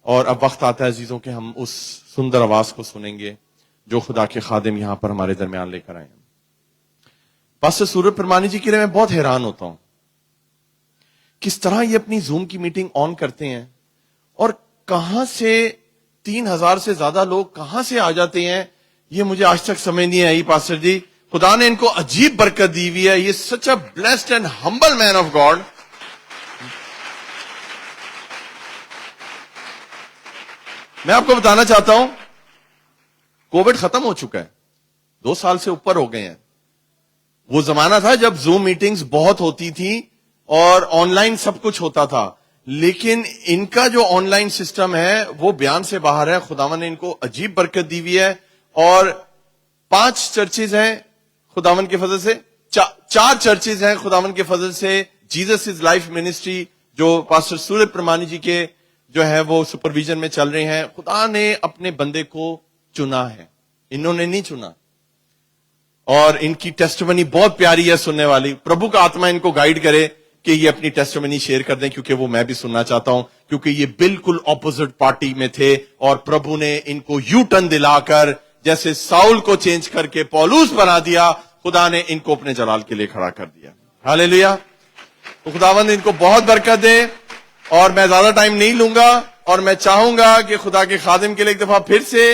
और अब वक्त आता है अजीजों के हम उस सुंदर आवाज को सुनेंगे जो खुदा के खादिम यहां पर हमारे दरमियान लेकर आए हैं। पास्टर सूरज परमानी जी के लिए मैं बहुत हैरान होता हूं किस तरह ये अपनी जूम की मीटिंग ऑन करते हैं और कहां से 3000 से ज्यादा लोग कहां से आ जाते हैं, ये मुझे आज तक समझ नहीं आई। पास्टर जी, खुदा ने इनको अजीब बरकत दी हुई है। ये सच a blessed and humble man of God. मैं आपको बताना चाहता हूं, कोविड खत्म हो चुका है, 2 साल से ऊपर हो गए हैं। वो जमाना था जब जूम मीटिंग्स बहुत होती थी और ऑनलाइन सब कुछ होता था, लेकिन इनका जो ऑनलाइन सिस्टम है वो बयान से बाहर है। खुदावन ने इनको अजीब बरकत दी हुई है और 5 चर्चेज हैं खुदावन के फजल से, 4 चर्चेज हैं खुदावन के फजल से। जीसस इज लाइफ मिनिस्ट्री जो पास्टर सूरज परमानी जी के जो है वो सुपरविजन में चल रहे हैं। खुदा ने अपने बंदे को चुना है, इन्होंने नहीं चुना। और इनकी टेस्टिमनी बहुत प्यारी है सुनने वाली। प्रभु का आत्मा इनको गाइड करे कि ये अपनी टेस्टिमनी शेयर कर दें, क्योंकि वो मैं भी सुनना चाहता हूं, क्योंकि ये बिल्कुल ऑपोजिट पार्टी में थे और प्रभु ने इनको यू टर्न दिलाकर, जैसे साउल को चेंज करके पौलुस बना दिया, खुदा ने इनको अपने जलाल के लिए खड़ा कर दिया। हालेलुया। तो खुदावंद इनको बहुत बरकत दे। और मैं ज्यादा टाइम नहीं लूंगा और मैं चाहूंगा कि खुदा के खादिम के लिए एक दफा फिर से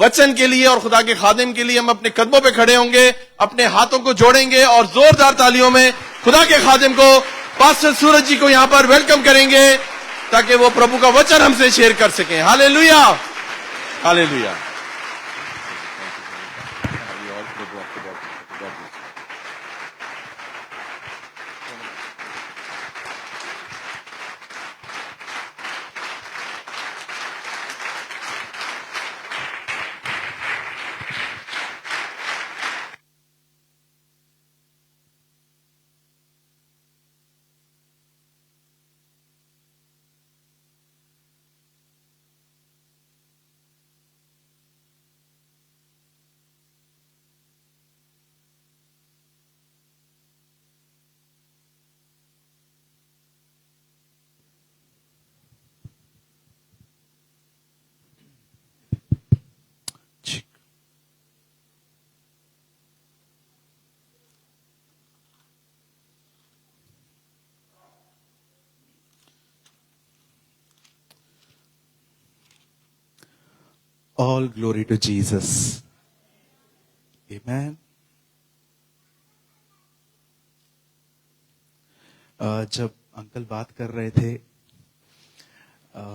वचन के लिए और खुदा के खादिम के लिए हम अपने कदमों पे खड़े होंगे, अपने हाथों को जोड़ेंगे और जोरदार तालियों में खुदा के खादिम को, पास्टर सूरज जी को यहां पर वेलकम करेंगे ताकि वो प्रभु का वचन हमसे शेयर कर सकें। Hallelujah, hallelujah. All glory to Jesus. Amen. जब अंकल बात कर रहे थे,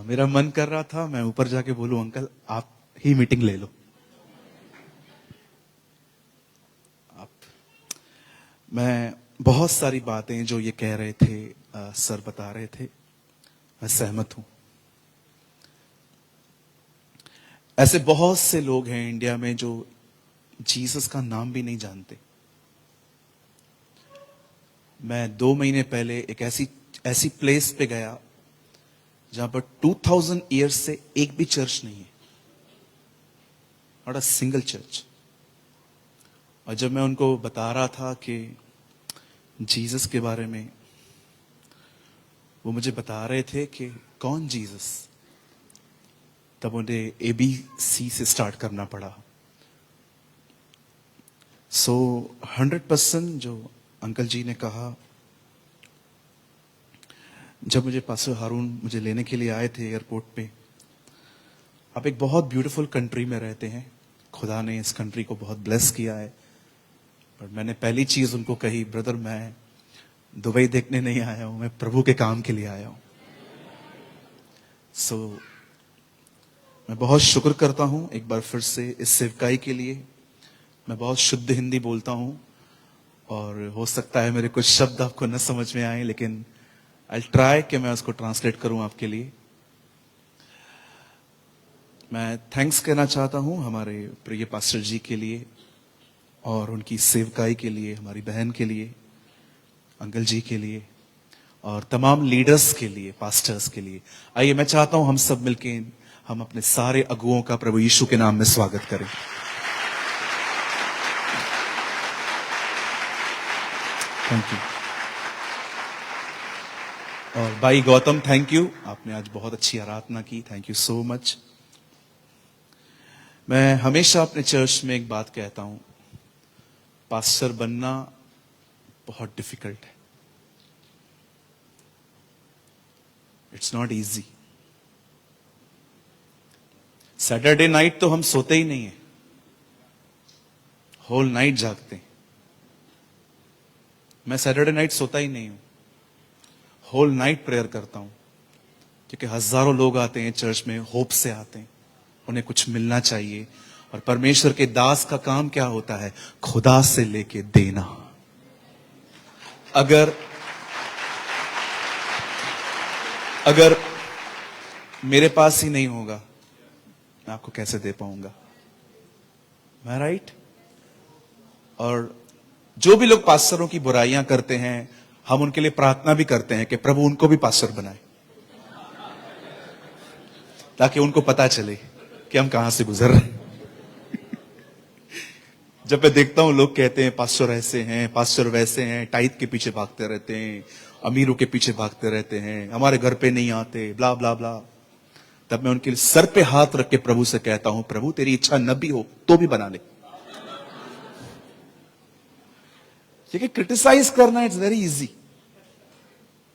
मेरा मन कर रहा था मैं ऊपर जाके बोलूं, अंकल आप ही मीटिंग ले लो। मैं बहुत सारी बातें जो ये कह रहे थे, सर बता रहे थे, मैं सहमत हूं। ऐसे बहुत से लोग हैं इंडिया में जो जीसस का नाम भी नहीं जानते। मैं 2 महीने पहले एक ऐसी प्लेस पे गया जहां पर 2000 ईयर्स से एक भी चर्च नहीं है, नॉट अ सिंगल चर्च। और जब मैं उनको बता रहा था कि जीसस के बारे में, वो मुझे बता रहे थे कि कौन जीसस। तब उन्हें ABC से स्टार्ट करना पड़ा। 100% जो अंकल जी ने कहा, जब मुझे पास्टर हारून मुझे लेने के लिए आए थे एयरपोर्ट पे, आप एक बहुत ब्यूटीफुल कंट्री में रहते हैं, खुदा ने इस कंट्री को बहुत ब्लेस किया है। पर मैंने पहली चीज उनको कही, ब्रदर मैं दुबई देखने नहीं आया हूं, मैं प्रभु के काम के लिए आया हूं। मैं बहुत शुक्र करता हूं एक बार फिर से इस सेवकाई के लिए। मैं बहुत शुद्ध हिंदी बोलता हूं और हो सकता है मेरे कुछ शब्द आपको न समझ में आए, लेकिन आई ट्राई कि मैं उसको ट्रांसलेट करूं आपके लिए। मैं थैंक्स कहना चाहता हूं हमारे प्रिय पास्टर जी के लिए और उनकी सेवकाई के लिए, हमारी बहन के लिए, अंकल जी के लिए और तमाम लीडर्स के लिए, पास्टर्स के लिए। आइए मैं चाहता हूं हम सब मिलके हम अपने सारे अगुओं का प्रभु यीशु के नाम में स्वागत करें। Thank you. और भाई गौतम, थैंक यू, आपने आज बहुत अच्छी आराधना की, थैंक यू सो मच। मैं हमेशा अपने चर्च में एक बात कहता हूं, पास्टर बनना बहुत डिफिकल्ट है, it's not easy. Saturday night तो हम सोते ही नहीं है, होल नाइट जागते हैं। मैं सैटरडे नाइट सोता ही नहीं हूं, होल नाइट प्रेयर करता हूं, क्योंकि हजारों लोग आते हैं चर्च में, होप से आते हैं, उन्हें कुछ मिलना चाहिए। और परमेश्वर के दास का काम क्या होता है? खुदा से लेके देना। अगर मेरे पास ही नहीं होगा, मैं आपको कैसे दे पाऊंगा? मैं राइट? और जो भी लोग पास्टरों की बुराइयां करते हैं, हम उनके लिए प्रार्थना भी करते हैं कि प्रभु उनको भी पास्टर बनाए, ताकि उनको पता चले कि हम कहां से गुजर रहे हैं। जब मैं देखता हूं लोग कहते हैं पास्टर ऐसे हैं, पास्टर वैसे हैं, टाइट के पीछे भागते रहते हैं, अमीरों के पीछे भागते रहते हैं, हमारे घर पे नहीं आते, ब्ला ब्ला ब्ला, तब मैं उनके सर पे हाथ रख के प्रभु से कहता हूं, प्रभु तेरी इच्छा न भी हो तो भी बना ले। क्योंकि क्रिटिसाइज करना इट्स वेरी इजी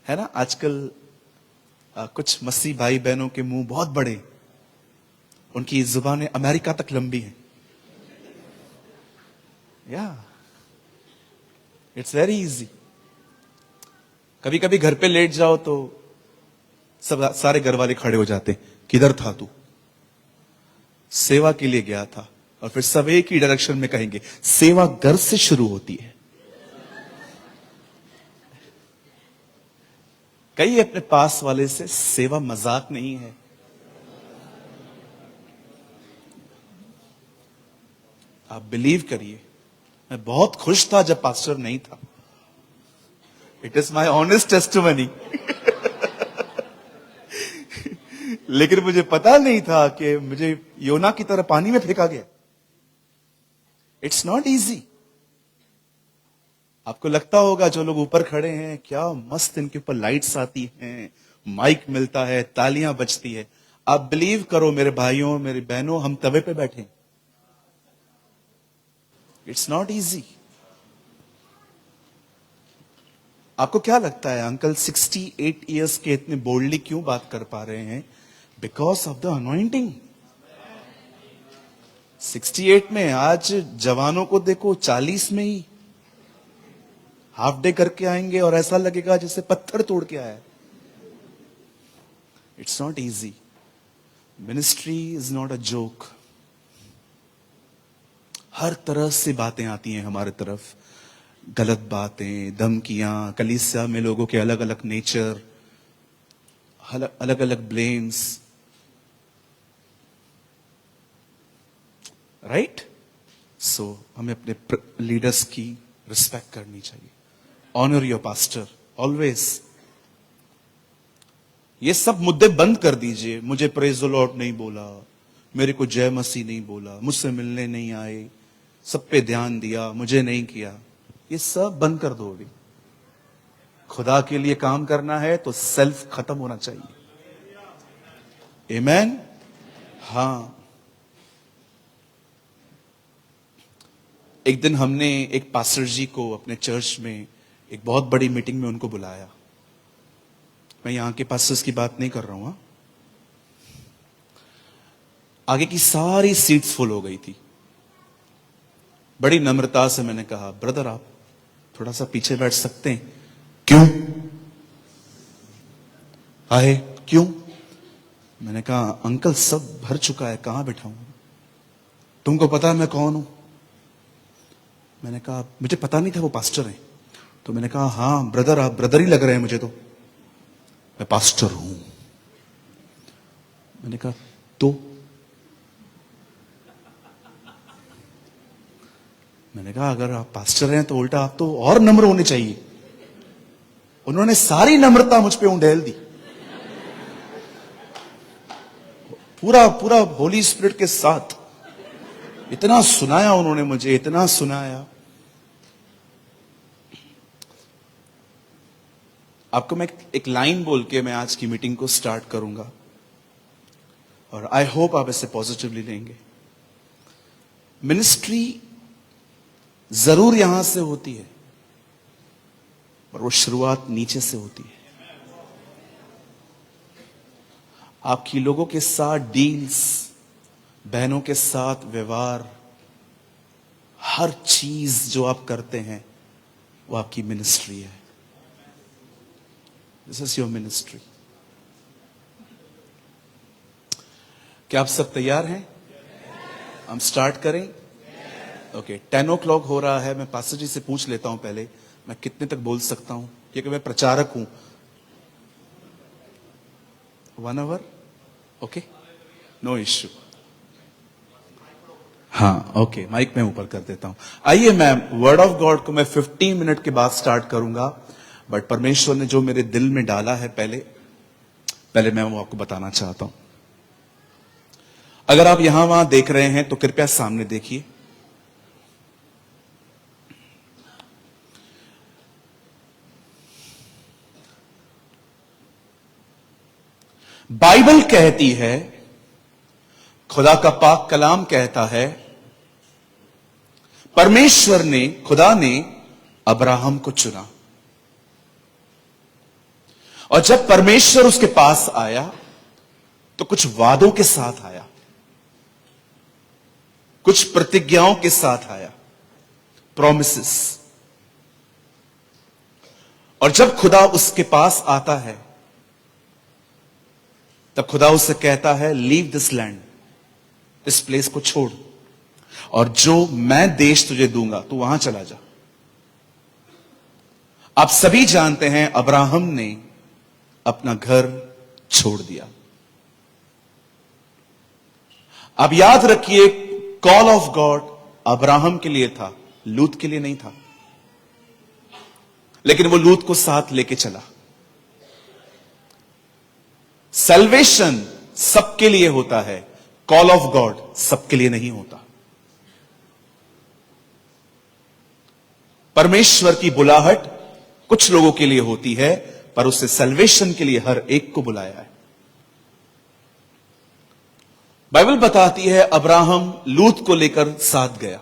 है ना। आजकल कुछ मसीह भाई बहनों के मुंह बहुत बड़े, उनकी जुबानें अमेरिका तक लंबी हैं। या इट्स वेरी इजी। कभी कभी घर पे लेट जाओ तो सब सारे घर वाले खड़े हो जाते, किधर था तू? सेवा के लिए गया था। और फिर सब एक ही डायरेक्शन में कहेंगे, सेवा घर से शुरू होती है। कई अपने पास वाले से, सेवा मजाक नहीं है। आप बिलीव करिए, मैं बहुत खुश था जब पास्टर नहीं था। It is my honest testimony. लेकिन मुझे पता नहीं था कि मुझे योना की तरह पानी में फेंका गया। It's not easy. आपको लगता होगा जो लोग ऊपर खड़े हैं, क्या मस्त इनके ऊपर लाइट्स आती हैं, माइक मिलता है, तालियां बजती है। आप बिलीव करो मेरे भाइयों, मेरी बहनों, हम तवे पे बैठे। It's not easy. आपको क्या लगता है अंकल 68 इयर्स के इतने बोल्डली क्यों बात कर पा रहे हैं? Because of the anointing. 68 में, आज जवानों को देखो 40 में ही हाफ डे करके आएंगे और ऐसा लगेगा जैसे पत्थर तोड़ के आया। It's not easy. Ministry is not a joke. हर तरह से बातें आती हैं हमारे तरफ, गलत बातें, धमकियां, कलीसिया में लोगों के अलग अलग नेचर, अलग अलग ब्लेम्स, राइट? सो हमें अपने लीडर्स की रिस्पेक्ट करनी चाहिए। Honour your pastor always. ये सब मुद्दे बंद कर दीजिए। मुझे प्रेज द लॉर्ड नहीं बोला, मेरे को जय मसीह नहीं बोला, मुझसे मिलने नहीं आए, सब पे ध्यान दिया, मुझे नहीं किया। ये सब बंद कर दो। अभी खुदा के लिए काम करना है तो सेल्फ खत्म होना चाहिए। आमेन। हाँ, एक दिन हमने एक पास्टर जी को अपने चर्च में एक बहुत बड़ी मीटिंग में उनको बुलाया। मैं यहां के पास्टर्स की बात नहीं कर रहा हूं। हाँ? आगे की सारी सीट्स फुल हो गई थी। बड़ी नम्रता से मैंने कहा, ब्रदर आप थोड़ा सा पीछे बैठ सकते हैं? क्यों आए? क्यों? मैंने कहा अंकल सब भर चुका है, कहां बैठाऊं? तुमको पता है मैं कौन हूं? मैंने कहा मुझे पता नहीं था वो पास्टर हैं। तो मैंने कहा हाँ ब्रदर, आप ब्रदर ही लग रहे हैं मुझे, तो मैं पास्टर हूं। मैंने कहा तो? मैंने कहा अगर आप पास्टर हैं तो उल्टा आप तो और नम्र होने चाहिए। उन्होंने सारी नम्रता मुझ पे उंडेल दी, पूरा पूरा होली स्पिरिट के साथ। इतना सुनाया उन्होंने मुझे, इतना सुनाया। आपको मैं एक लाइन बोल के मैं आज की मीटिंग को स्टार्ट करूंगा, और आई होप आप इसे पॉजिटिवली लेंगे। मिनिस्ट्री जरूर यहां से होती है, पर वो शुरुआत नीचे से होती है। आपकी लोगों के साथ डील्स, बहनों के साथ व्यवहार, हर चीज जो आप करते हैं वो आपकी मिनिस्ट्री है। This is your ministry. क्या आप सब तैयार हैं? हम स्टार्ट करें? ओके, 10 o'clock हो रहा है। मैं पास्टर जी से पूछ लेता हूं पहले, मैं कितने तक बोल सकता हूं, क्योंकि मैं प्रचारक हूं। 1 hour? Okay, no issue. हाँ, ओके, माइक मैं ऊपर कर देता हूं। आइए मैम, वर्ड ऑफ गॉड को मैं 15 मिनट के बाद स्टार्ट करूंगा, बट परमेश्वर ने जो मेरे दिल में डाला है पहले मैं वो आपको बताना चाहता हूं। अगर आप यहां वहां देख रहे हैं तो कृपया सामने देखिए। बाइबल कहती है, खुदा का पाक कलाम कहता है, खुदा ने अब्राहम को चुना, और जब परमेश्वर उसके पास आया तो कुछ वादों के साथ आया, कुछ प्रतिज्ञाओं के साथ आया, प्रॉमिसेस। और जब खुदा उसके पास आता है तब खुदा उससे कहता है, लीव दिस लैंड, इस प्लेस को छोड़, और जो मैं देश तुझे दूंगा तू वहां चला जा। आप सभी जानते हैं अब्राहम ने अपना घर छोड़ दिया। आप याद रखिए, कॉल ऑफ गॉड अब्राहम के लिए था, लूत के लिए नहीं था, लेकिन वो लूत को साथ लेके चला। सैल्वेशन सबके लिए होता है, कॉल ऑफ गॉड सबके लिए नहीं होता। परमेश्वर की बुलाहट कुछ लोगों के लिए होती है, पर उससे सैल्वेशन के लिए हर एक को बुलाया है। बाइबल बताती है अब्राहम लूत को लेकर साथ गया,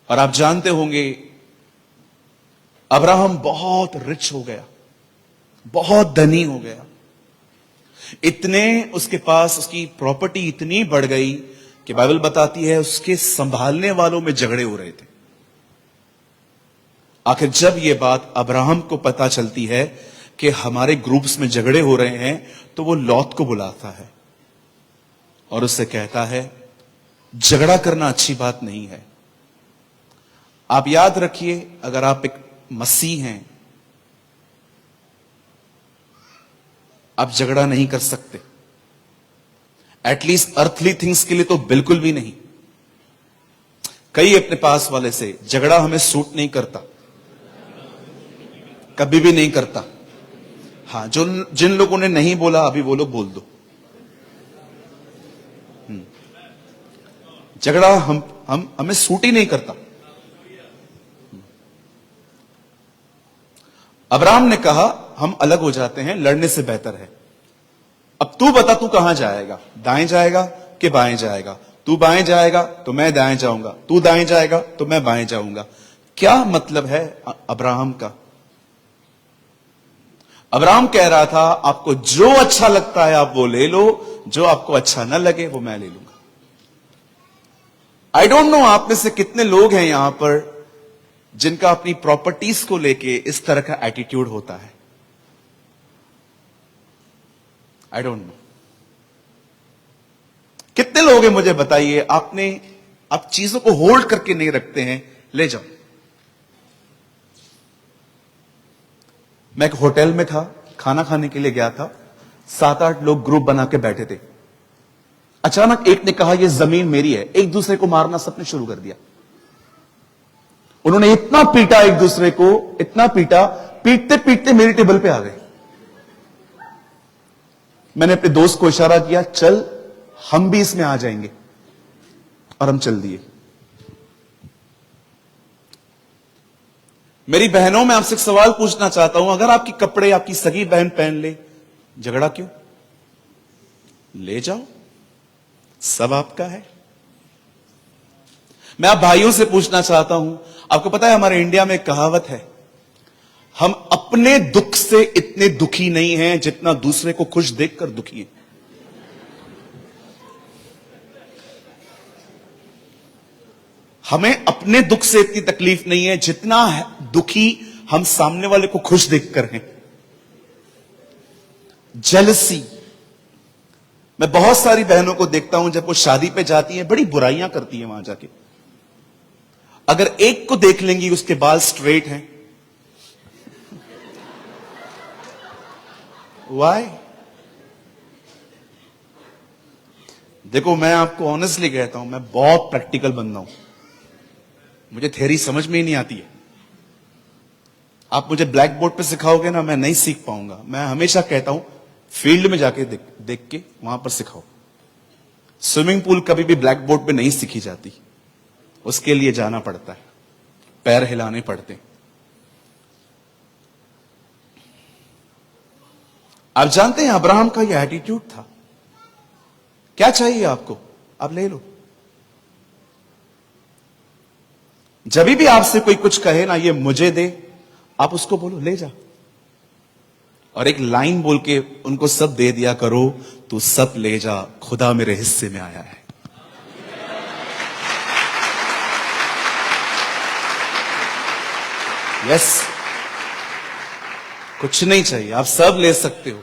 और आप जानते होंगे अब्राहम बहुत रिच हो गया, बहुत धनी हो गया। इतने उसके पास उसकी प्रॉपर्टी इतनी बढ़ गई कि बाइबल बताती है उसके संभालने वालों में झगड़े हो रहे थे। आखिर जब यह बात अब्राहम को पता चलती है कि हमारे ग्रुप्स में झगड़े हो रहे हैं, तो वो लौत को बुलाता है और उससे कहता है, झगड़ा करना अच्छी बात नहीं है। आप याद रखिए, अगर आप एक मसीह हैं, आप झगड़ा नहीं कर सकते, एटलीस्ट अर्थली थिंग्स के लिए तो बिल्कुल भी नहीं। कई अपने पास वाले से, झगड़ा हमें सूट नहीं करता, कभी भी नहीं करता। हाँ, जो जिन लोगों ने नहीं बोला अभी वो लोग बोल दो। झगड़ा हमें सूट ही नहीं करता। अब्राहम ने कहा, हम अलग हो जाते हैं, लड़ने से बेहतर है। अब तू बता, तू कहां जाएगा? दाएं जाएगा कि बाएं जाएगा? तू बाएं जाएगा तो मैं दाएं जाऊंगा, तू दाएं जाएगा तो मैं बाएं जाऊंगा। क्या मतलब है अब्राहम का? अब्राहम कह रहा था, आपको जो अच्छा लगता है आप वो ले लो, जो आपको अच्छा ना लगे वो मैं ले लूंगा। आई डोंट नो आप में से कितने लोग हैं यहां पर जिनका अपनी प्रॉपर्टीज को लेके इस तरह का एटीट्यूड होता है। आई डोंट नो कितने लोग हैं, मुझे बताइए, आप चीजों को होल्ड करके नहीं रखते हैं, ले जाओ। मैं एक होटल में था, खाना खाने के लिए गया था, 7-8 लोग ग्रुप बना के बैठे थे। अचानक एक ने कहा, यह जमीन मेरी है। एक दूसरे को मारना सबने शुरू कर दिया। उन्होंने इतना पीटा एक दूसरे को, इतना पीटा, पीटते पीटते मेरी टेबल पे आ गए। मैंने अपने दोस्त को इशारा किया, चल हम भी इसमें आ जाएंगे, और हम चल दिए। मेरी बहनों, मैं आपसे एक सवाल पूछना चाहता हूं, अगर आपके कपड़े आपकी सगी बहन पहन ले, झगड़ा क्यों? ले जाओ, सब आपका है। मैं आप भाइयों से पूछना चाहता हूं, आपको पता है हमारे इंडिया में एक कहावत है, हम अपने दुख से इतने दुखी नहीं हैं जितना दूसरे को खुश देखकर दुखी हैं। हमें अपने दुख से इतनी तकलीफ नहीं है जितना दुखी हम सामने वाले को खुश देखकर हैं। जेलसी, मैं बहुत सारी बहनों को देखता हूं जब वो शादी पे जाती हैं, बड़ी बुराइयां करती हैं वहां जाके। अगर एक को देख लेंगी उसके बाल स्ट्रेट हैं, वाई? देखो, मैं आपको ऑनेस्टली कहता हूं, मैं बहुत प्रैक्टिकल बंदा हूं, मुझे थ्योरी समझ में ही नहीं आती है। आप मुझे ब्लैक बोर्ड पे सिखाओगे ना, मैं नहीं सीख पाऊंगा। मैं हमेशा कहता हूं फील्ड में जाके देख के वहां पर सिखाओ। स्विमिंग पूल कभी भी ब्लैक बोर्ड पे नहीं सीखी जाती, उसके लिए जाना पड़ता है, पैर हिलाने पड़ते हैं। आप जानते हैं अब्राहम का यह एटीट्यूड था, क्या चाहिए आपको, आप ले लो। जब भी आपसे कोई कुछ कहे ना, ये मुझे दे, आप उसको बोलो ले जा, और एक लाइन बोल के उनको सब दे दिया करो, तू सब ले जा, खुदा मेरे हिस्से में आया है। यस, कुछ नहीं चाहिए, आप सब ले सकते हो।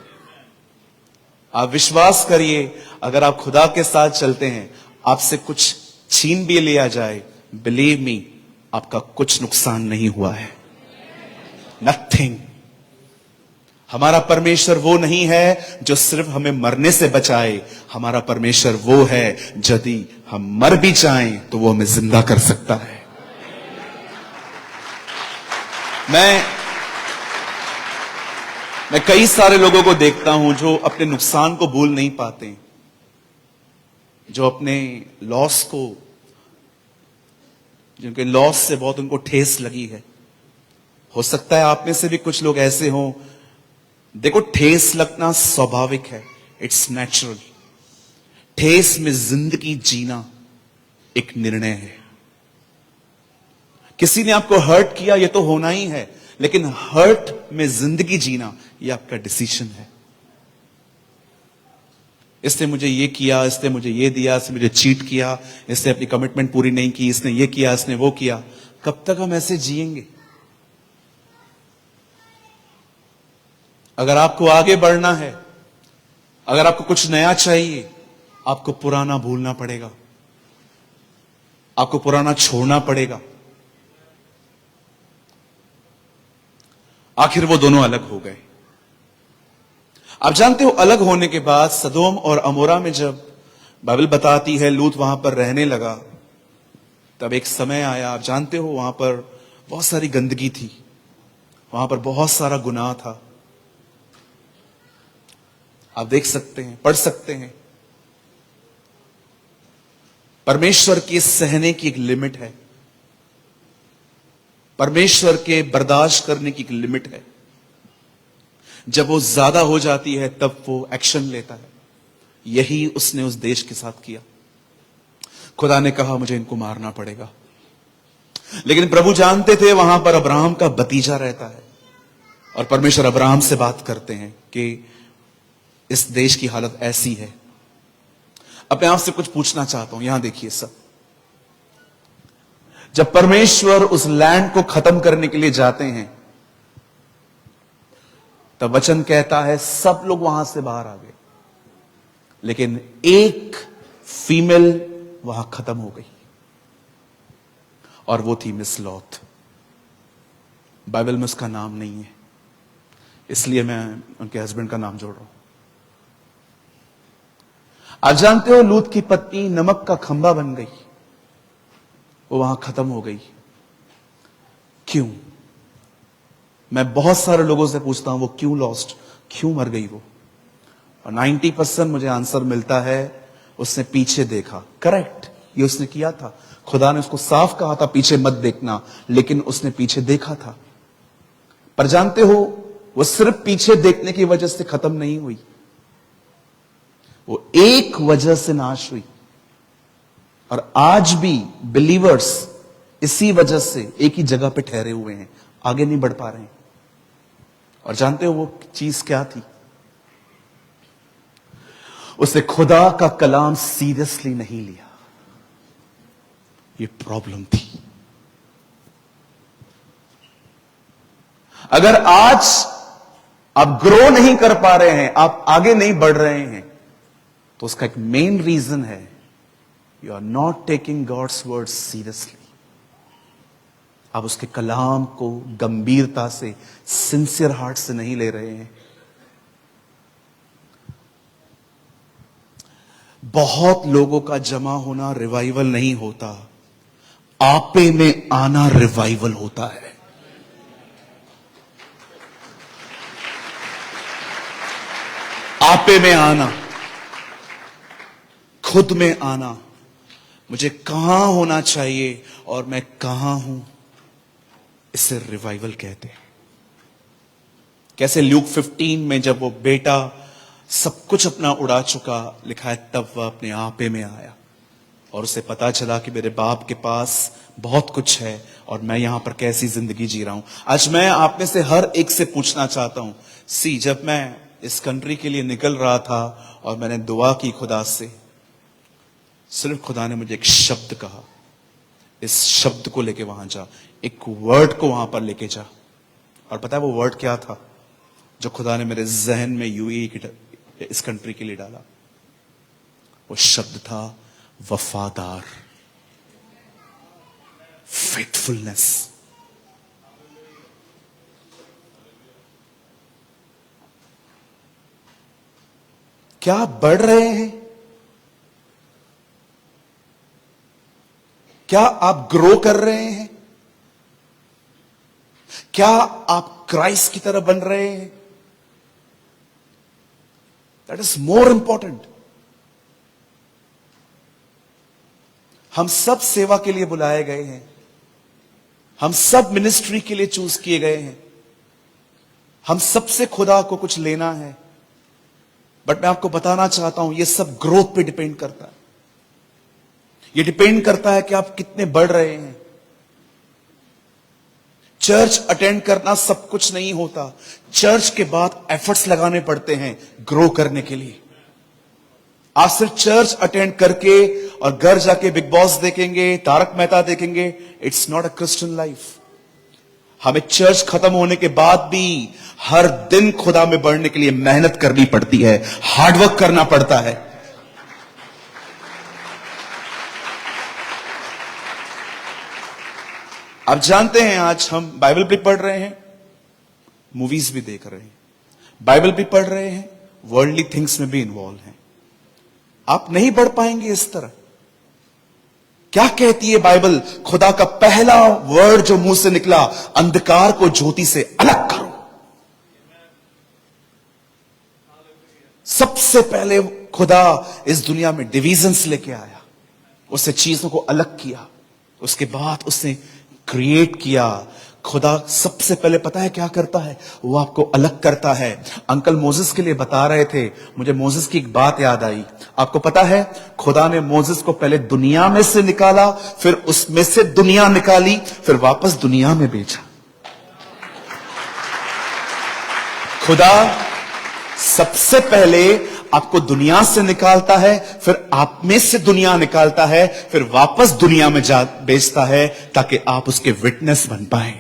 आप विश्वास करिए, अगर आप खुदा के साथ चलते हैं, आपसे कुछ छीन भी लिया जाए, बिलीव मी, आपका कुछ नुकसान नहीं हुआ है। नथिंग। हमारा परमेश्वर वो नहीं है जो सिर्फ हमें मरने से बचाए, हमारा परमेश्वर वो है यदि हम मर भी जाएं तो वो हमें जिंदा कर सकता है। मैं कई सारे लोगों को देखता हूं जो अपने नुकसान को भूल नहीं पाते, जो अपने लॉस को, जिनके लॉस से बहुत उनको ठेस लगी है। हो सकता है आप में से भी कुछ लोग ऐसे हों। देखो, ठेस लगना स्वाभाविक है, इट्स नेचुरल। ठेस में जिंदगी जीना एक निर्णय है। किसी ने आपको हर्ट किया, ये तो होना ही है, लेकिन हर्ट में जिंदगी जीना ये आपका डिसीजन है। इसने मुझे ये किया, इसने मुझे ये दिया, इसने मुझे चीट किया, इसने अपनी कमिटमेंट पूरी नहीं की, इसने ये किया, इसने वो किया। कब तक हम ऐसे जिएंगे? अगर आपको आगे बढ़ना है, अगर आपको कुछ नया चाहिए, आपको पुराना भूलना पड़ेगा, आपको पुराना छोड़ना पड़ेगा। आखिर वो दोनों अलग हो गए। आप जानते हो, अलग होने के बाद सदोम और अमोरा में जब बाइबल बताती है लूत वहां पर रहने लगा, तब एक समय आया, आप जानते हो, वहां पर बहुत सारी गंदगी थी, वहां पर बहुत सारा गुनाह था। आप देख सकते हैं, पढ़ सकते हैं। परमेश्वर के सहने की एक लिमिट है, परमेश्वर के बर्दाश्त करने की एक लिमिट है। जब वो ज्यादा हो जाती है तब वो एक्शन लेता है। यही उसने उस देश के साथ किया। खुदा ने कहा मुझे इनको मारना पड़ेगा, लेकिन प्रभु जानते थे वहां पर अब्राहम का भतीजा रहता है, और परमेश्वर अब्राहम से बात करते हैं कि इस देश की हालत ऐसी है। अब मैं आपसे कुछ पूछना चाहता हूं, यहां देखिए सब। जब परमेश्वर उस लैंड को खत्म करने के लिए जाते हैं, तब वचन कहता है सब लोग वहां से बाहर आ गए, लेकिन एक फीमेल वहां खत्म हो गई, और वो थी मिस लॉत। बाइबल में उसका नाम नहीं है, इसलिए मैं उनके हस्बैंड का नाम जोड़ रहा हूं। आप जानते हो, लूत की पत्नी नमक का खंभा बन गई, वो वहां खत्म हो गई। क्यों? मैं बहुत सारे लोगों से पूछता हूं वो क्यों लॉस्ट, क्यों मर गई वो, और 90% मुझे आंसर मिलता है उसने पीछे देखा। करेक्ट, ये उसने किया था। खुदा ने उसको साफ कहा था पीछे मत देखना, लेकिन उसने पीछे देखा था। पर जानते हो, वो सिर्फ पीछे देखने की वजह से खत्म नहीं हुई, वो एक वजह से नाश हुई। और आज भी बिलीवर्स इसी वजह से एक ही जगह पे ठहरे हुए हैं, आगे नहीं बढ़ पा रहे हैं। और जानते हो वो चीज क्या थी? उसने खुदा का कलाम सीरियसली नहीं लिया। ये प्रॉब्लम थी। अगर आज आप ग्रो नहीं कर पा रहे हैं, आप आगे नहीं बढ़ रहे हैं, तो उसका एक मेन रीजन है, you are not taking God's word seriously. आप उसके कलाम को गंभीरता से, सिंसियर हार्ट से नहीं ले रहे हैं। बहुत लोगों का जमा होना रिवाइवल नहीं होता, आपे में आना रिवाइवल होता है। आपे में आना, खुद में आना, मुझे कहां होना चाहिए और मैं कहां हूं, इसे रिवाइवल कहते हैं। कैसे ल्यूक 15 में जब वो बेटा सब कुछ अपना उड़ा चुका, लिखा है तब वह अपने आपे में आया और उसे पता चला कि मेरे बाप के पास बहुत कुछ है और मैं यहां पर कैसी जिंदगी जी रहा हूं। आज मैं आप में से हर एक से पूछना चाहता हूं, जब मैं इस कंट्री के लिए निकल रहा था और मैंने दुआ की खुदा से, सिर्फ खुदा ने मुझे एक शब्द कहा, इस शब्द को लेके वहां जा, एक वर्ड को वहां पर लेके जा। और पता है वो वर्ड क्या था जो खुदा ने मेरे जहन में यूएई की, इस कंट्री के लिए डाला? वो शब्द था वफादार, फेथफुलनेस। क्या आप बढ़ रहे हैं? क्या आप ग्रो कर रहे हैं? क्या आप क्राइस्ट की तरह बन रहे हैं? That is more important. हम सब सेवा के लिए बुलाए गए हैं, हम सब मिनिस्ट्री के लिए चूज किए गए हैं, हम सबसे खुदा को कुछ लेना है। बट मैं आपको बताना चाहता हूं, यह सब ग्रोथ पे डिपेंड करता है। यह डिपेंड करता है कि आप कितने बढ़ रहे हैं। चर्च अटेंड करना सब कुछ नहीं होता, चर्च के बाद एफर्ट्स लगाने पड़ते हैं ग्रो करने के लिए। आप सिर्फ चर्च अटेंड करके और घर जाके बिग बॉस देखेंगे, तारक मेहता देखेंगे, it's not a Christian life. हमें चर्च खत्म होने के बाद भी हर दिन खुदा में बढ़ने के लिए मेहनत करनी पड़ती है, हार्डवर्क करना पड़ता है। आप जानते हैं आज हम बाइबल भी पढ़ रहे हैं, मूवीज भी देख रहे हैं, बाइबल भी पढ़ रहे हैं, वर्ल्डली थिंग्स में भी इन्वॉल्व हैं। आप नहीं बढ़ पाएंगे इस तरह। क्या कहती है बाइबल? खुदा का पहला वर्ड जो मुंह से निकला, अंधकार को ज्योति से अलग करो। सबसे पहले खुदा इस दुनिया में डिविजन्स लेके आया, उससे चीजों को अलग किया, उसके बाद उसने क्रिएट किया। खुदा सबसे पहले पता है क्या करता है? वो आपको अलग करता है। अंकल मोसेस के लिए बता रहे थे, मुझे मोसेस की एक बात याद आई। आपको पता है खुदा ने मोसेस को पहले दुनिया में से निकाला, फिर उसमें से दुनिया निकाली, फिर वापस दुनिया में भेजा। खुदा सबसे पहले आपको दुनिया से निकालता है, फिर आप में से दुनिया निकालता है, फिर वापस दुनिया में जा भेजता है ताकि आप उसके विटनेस बन पाए।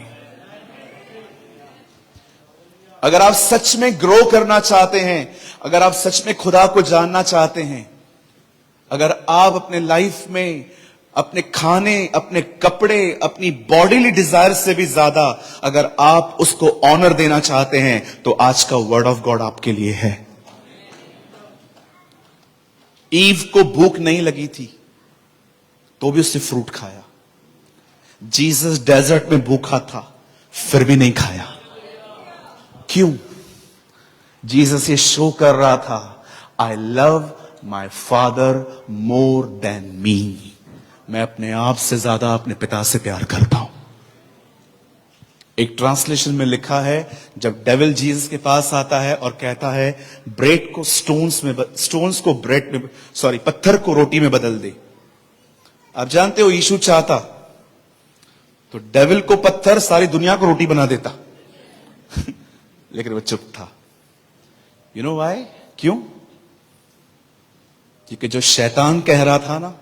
अगर आप सच में ग्रो करना चाहते हैं, अगर आप सच में खुदा को जानना चाहते हैं, अगर आप अपने लाइफ में अपने खाने, अपने कपड़े, अपनी बॉडीली डिजायर से भी ज्यादा अगर आप उसको ऑनर देना चाहते हैं, तो आज का वर्ड ऑफ गॉड आपके लिए है। ईव को भूख नहीं लगी थी तो भी उसने फ्रूट खाया। जीसस डेजर्ट में भूखा था फिर भी नहीं खाया। क्यों? जीसस ये शो कर रहा था, I love my father more than me. मैं अपने आप से ज्यादा अपने पिता से प्यार करता हूं। एक ट्रांसलेशन में लिखा है, जब डेविल जीसस के पास आता है और कहता है ब्रेड को स्टोन्स को ब्रेड में, सॉरी, पत्थर को रोटी में बदल दे। आप जानते हो यीशु चाहता तो डेविल को पत्थर, सारी दुनिया को रोटी बना देता। लेकिन वो चुप था। You know why? क्यों? क्योंकि जो शैतान कह रहा था ना,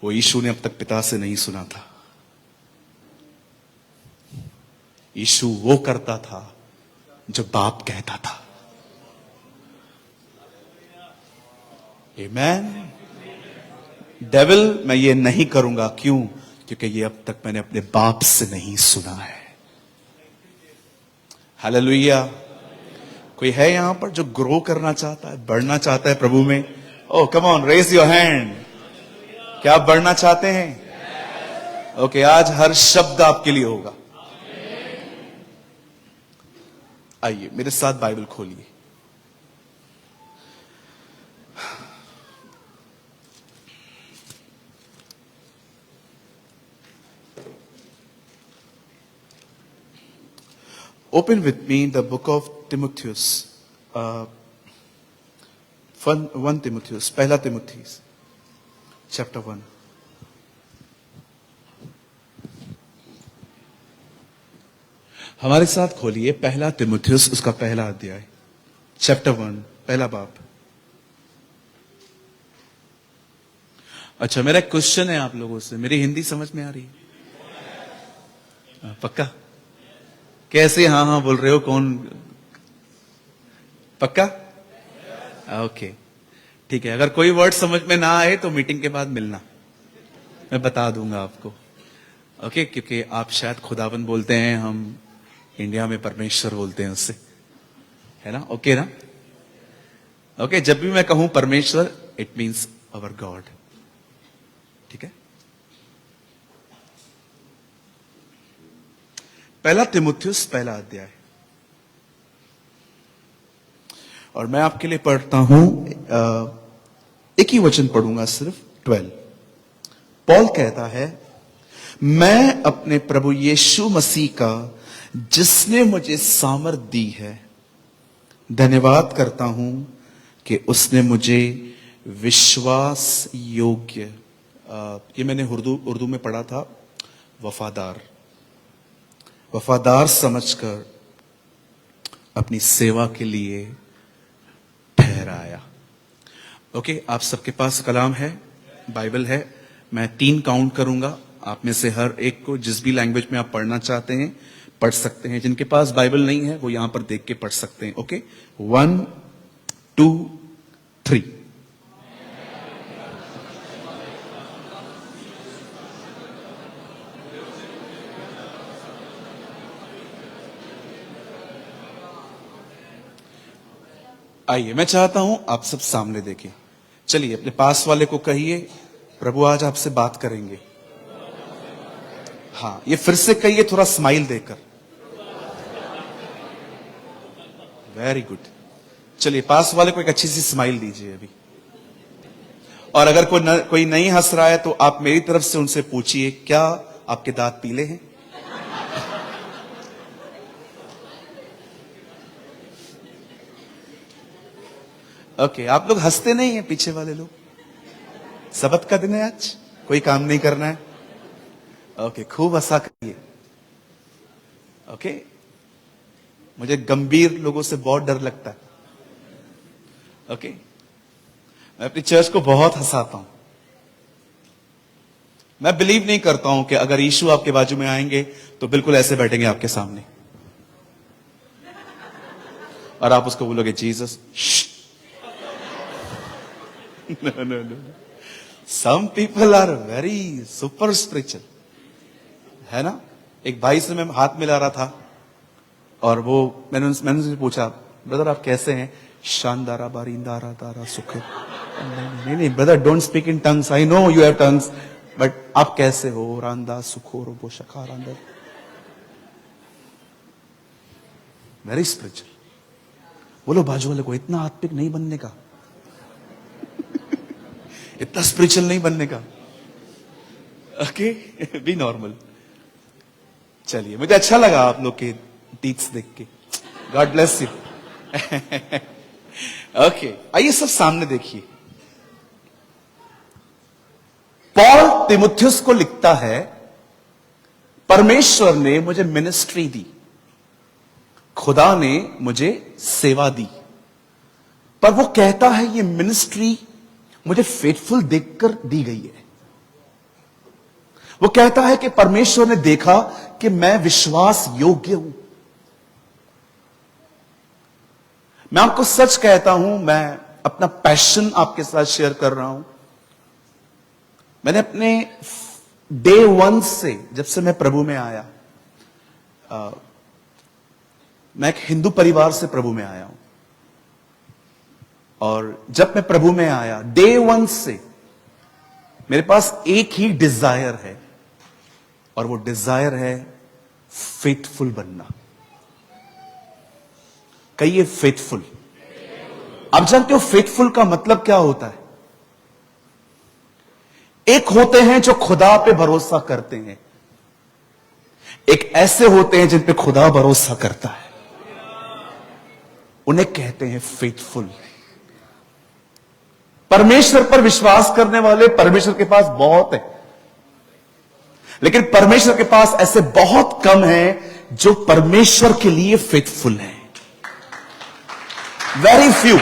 वो यीशु ने अब तक पिता से नहीं सुना था। यीशु वो करता था जो बाप कहता था। आमेन। डेविल, मैं ये नहीं करूंगा। क्यों? क्योंकि ये अब तक मैंने अपने बाप से नहीं सुना है। हालेलुया। कोई है यहां पर जो ग्रो करना चाहता है, बढ़ना चाहता है प्रभु में? Oh come on, raise your hand. क्या आप बढ़ना चाहते हैं? ओके, आज हर शब्द आपके लिए होगा। आइए मेरे साथ बाइबल खोलिए। Open with me the book of Timotheus, 1 Timotheus, पहला तिमुथियुस, chapter 1। हमारे साथ खोलिए पहला तिमुथियुस, उसका पहला अध्याय, chapter 1, पहला बाप। अच्छा, मेरा एक क्वेश्चन है आप लोगों से। मेरी हिंदी समझ में आ रही है? पक्का? कैसे हाँ हाँ बोल रहे हो? कौन? पक्का? ओके, ठीक है। अगर कोई वर्ड समझ में ना आए तो मीटिंग के बाद मिलना, मैं बता दूंगा आपको। ओके, क्योंकि आप शायद खुदावन बोलते हैं, हम इंडिया में परमेश्वर बोलते हैं उससे, है ना? ओके ना? ओके, जब भी मैं कहूं परमेश्वर, इट मीन्स अवर गॉड। ठीक है? पहला तिमुथियुस, पहला अध्याय, और मैं आपके लिए पढ़ता हूं, एक ही वचन पढ़ूंगा, सिर्फ 12। पॉल कहता है, मैं अपने प्रभु यीशु मसीह का, जिसने मुझे सामर्थ दी है, धन्यवाद करता हूं कि उसने मुझे विश्वास योग्य, ये मैंने उर्दू में पढ़ा था, वफादार समझकर अपनी सेवा के लिए ठहराया। ओके, आप सबके पास कलाम है, बाइबल है। मैं 3 काउंट करूंगा, आप में से हर एक को जिस भी लैंग्वेज में आप पढ़ना चाहते हैं पढ़ सकते हैं। जिनके पास बाइबल नहीं है वो यहां पर देख के पढ़ सकते हैं। ओके, 1 2 3। आइए, मैं चाहता हूं आप सब सामने देखें। चलिए अपने पास वाले को कहिए, प्रभु आज आपसे बात करेंगे। हाँ, ये फिर से कहिए थोड़ा स्माइल देकर। Very good. चलिए पास वाले को एक अच्छी सी स्माइल दीजिए अभी। और अगर कोई नहीं हंस रहा है तो आप मेरी तरफ से उनसे पूछिए, क्या आपके दांत पीले हैं? ओके, आप लोग हंसते नहीं हैं, पीछे वाले लोग। सबत का दिन है आज, कोई काम नहीं करना है। ओके, खूब हंसा करिए। ओके, मुझे गंभीर लोगों से बहुत डर लगता है। ओके, मैं अपनी चर्च को बहुत हंसाता हूं। मैं बिलीव नहीं करता हूं कि अगर यीशु आपके बाजू में आएंगे तो बिल्कुल ऐसे बैठेंगे आपके सामने और आप उसको बोलोगे Jesus. No. Some people are very super spiritual, है ना? एक भाई से मैं हाथ मिला रहा था और वो मैंने उनसे पूछा, ब्रदर आप कैसे हैं? शानदारा बारिंदारा दारा सुख। नहीं brother, don't speak in tongues, I know you have tongues, but आप कैसे हो? रांदा सुखो रोबो शखा रांदा। Very spiritual. बोलो बाजू वाले को, इतना आत्मिक नहीं बनने का, इतना स्पिरिचुअल नहीं बनने का। Okay, B normal. चलिए, मुझे अच्छा लगा आप लोग के टीक्स देख के। God bless you. ओके, आइए सब सामने देखिए। पॉल तिमुथियुस को लिखता है, परमेश्वर ने मुझे मिनिस्ट्री दी, खुदा ने मुझे सेवा दी, पर वो कहता है ये मिनिस्ट्री मुझे फेथफुल देखकर दी गई है। वो कहता है कि परमेश्वर ने देखा कि मैं विश्वास योग्य हूं। मैं आपको सच कहता हूं, मैं अपना पैशन आपके साथ शेयर कर रहा हूं। मैंने अपने डे 1 से, जब से मैं प्रभु में आया, मैं एक हिंदू परिवार से प्रभु में आया हूं, और जब मैं प्रभु में आया डे 1 से मेरे पास एक ही डिजायर है, और वो डिजायर है फेथफुल बनना। कहिए फेथफुल। आप जानते हो फेथफुल का मतलब क्या होता है? एक होते हैं जो खुदा पे भरोसा करते हैं, एक ऐसे होते हैं जिन पे खुदा भरोसा करता है, उन्हें कहते हैं फेथफुल। परमेश्वर पर विश्वास करने वाले परमेश्वर के पास बहुत है, लेकिन परमेश्वर के पास ऐसे बहुत कम हैं जो परमेश्वर के लिए फेथफुल हैं। Very few.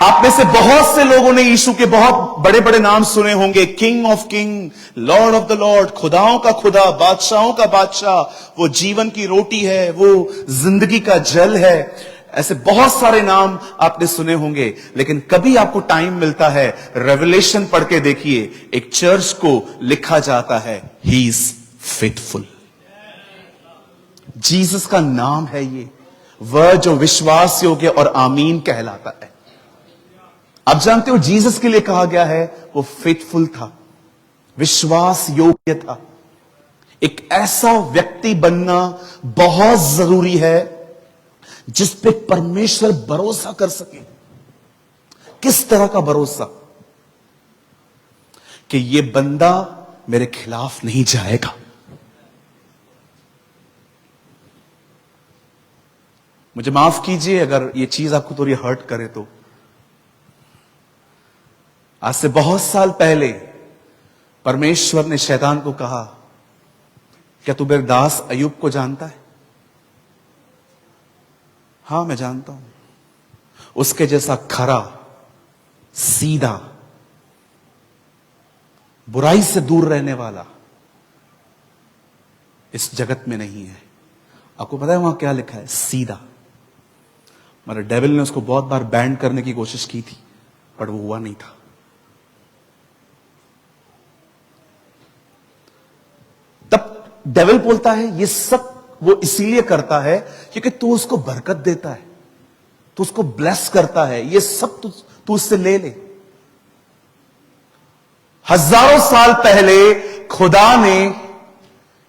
आप में से बहुत से लोगों ने यीशु के बहुत बड़े बड़े नाम सुने होंगे, king of king, lord of the lord, खुदाओं का खुदा, बादशाहों का बादशाह, वो जीवन की रोटी है, वो जिंदगी का जल है। ऐसे बहुत सारे नाम आपने सुने होंगे, लेकिन कभी आपको टाइम मिलता है, रेवलेशन पढ़ के देखिए, एक चर्च को लिखा जाता है ही इज फेथफुल। जीसस का नाम है ये, वह जो विश्वास योग्य और आमीन कहलाता है। आप जानते हो जीसस के लिए कहा गया है वो फेथफुल था, विश्वास योग्य था। एक ऐसा व्यक्ति बनना बहुत जरूरी है जिस पे परमेश्वर भरोसा कर सके। किस तरह का भरोसा? कि ये बंदा मेरे खिलाफ नहीं जाएगा। मुझे माफ कीजिए अगर ये चीज आपको थोड़ी हर्ट करे तो। आज से बहुत साल पहले परमेश्वर ने शैतान को कहा, क्या तू मेरे दास अय्यूब को जानता है? हां, मैं जानता हूं। उसके जैसा खरा, सीधा, बुराई से दूर रहने वाला इस जगत में नहीं है। आपको पता है वहां क्या लिखा है? सीधा। मेरे डेविल ने उसको बहुत बार बैंड करने की कोशिश की थी, पर वो हुआ नहीं था। तब डेविल बोलता है ये सब वो इसीलिए करता है क्योंकि तू उसको बरकत देता है, तू उसको ब्लेस करता है, ये सब तू उससे ले ले। हजारों साल पहले खुदा ने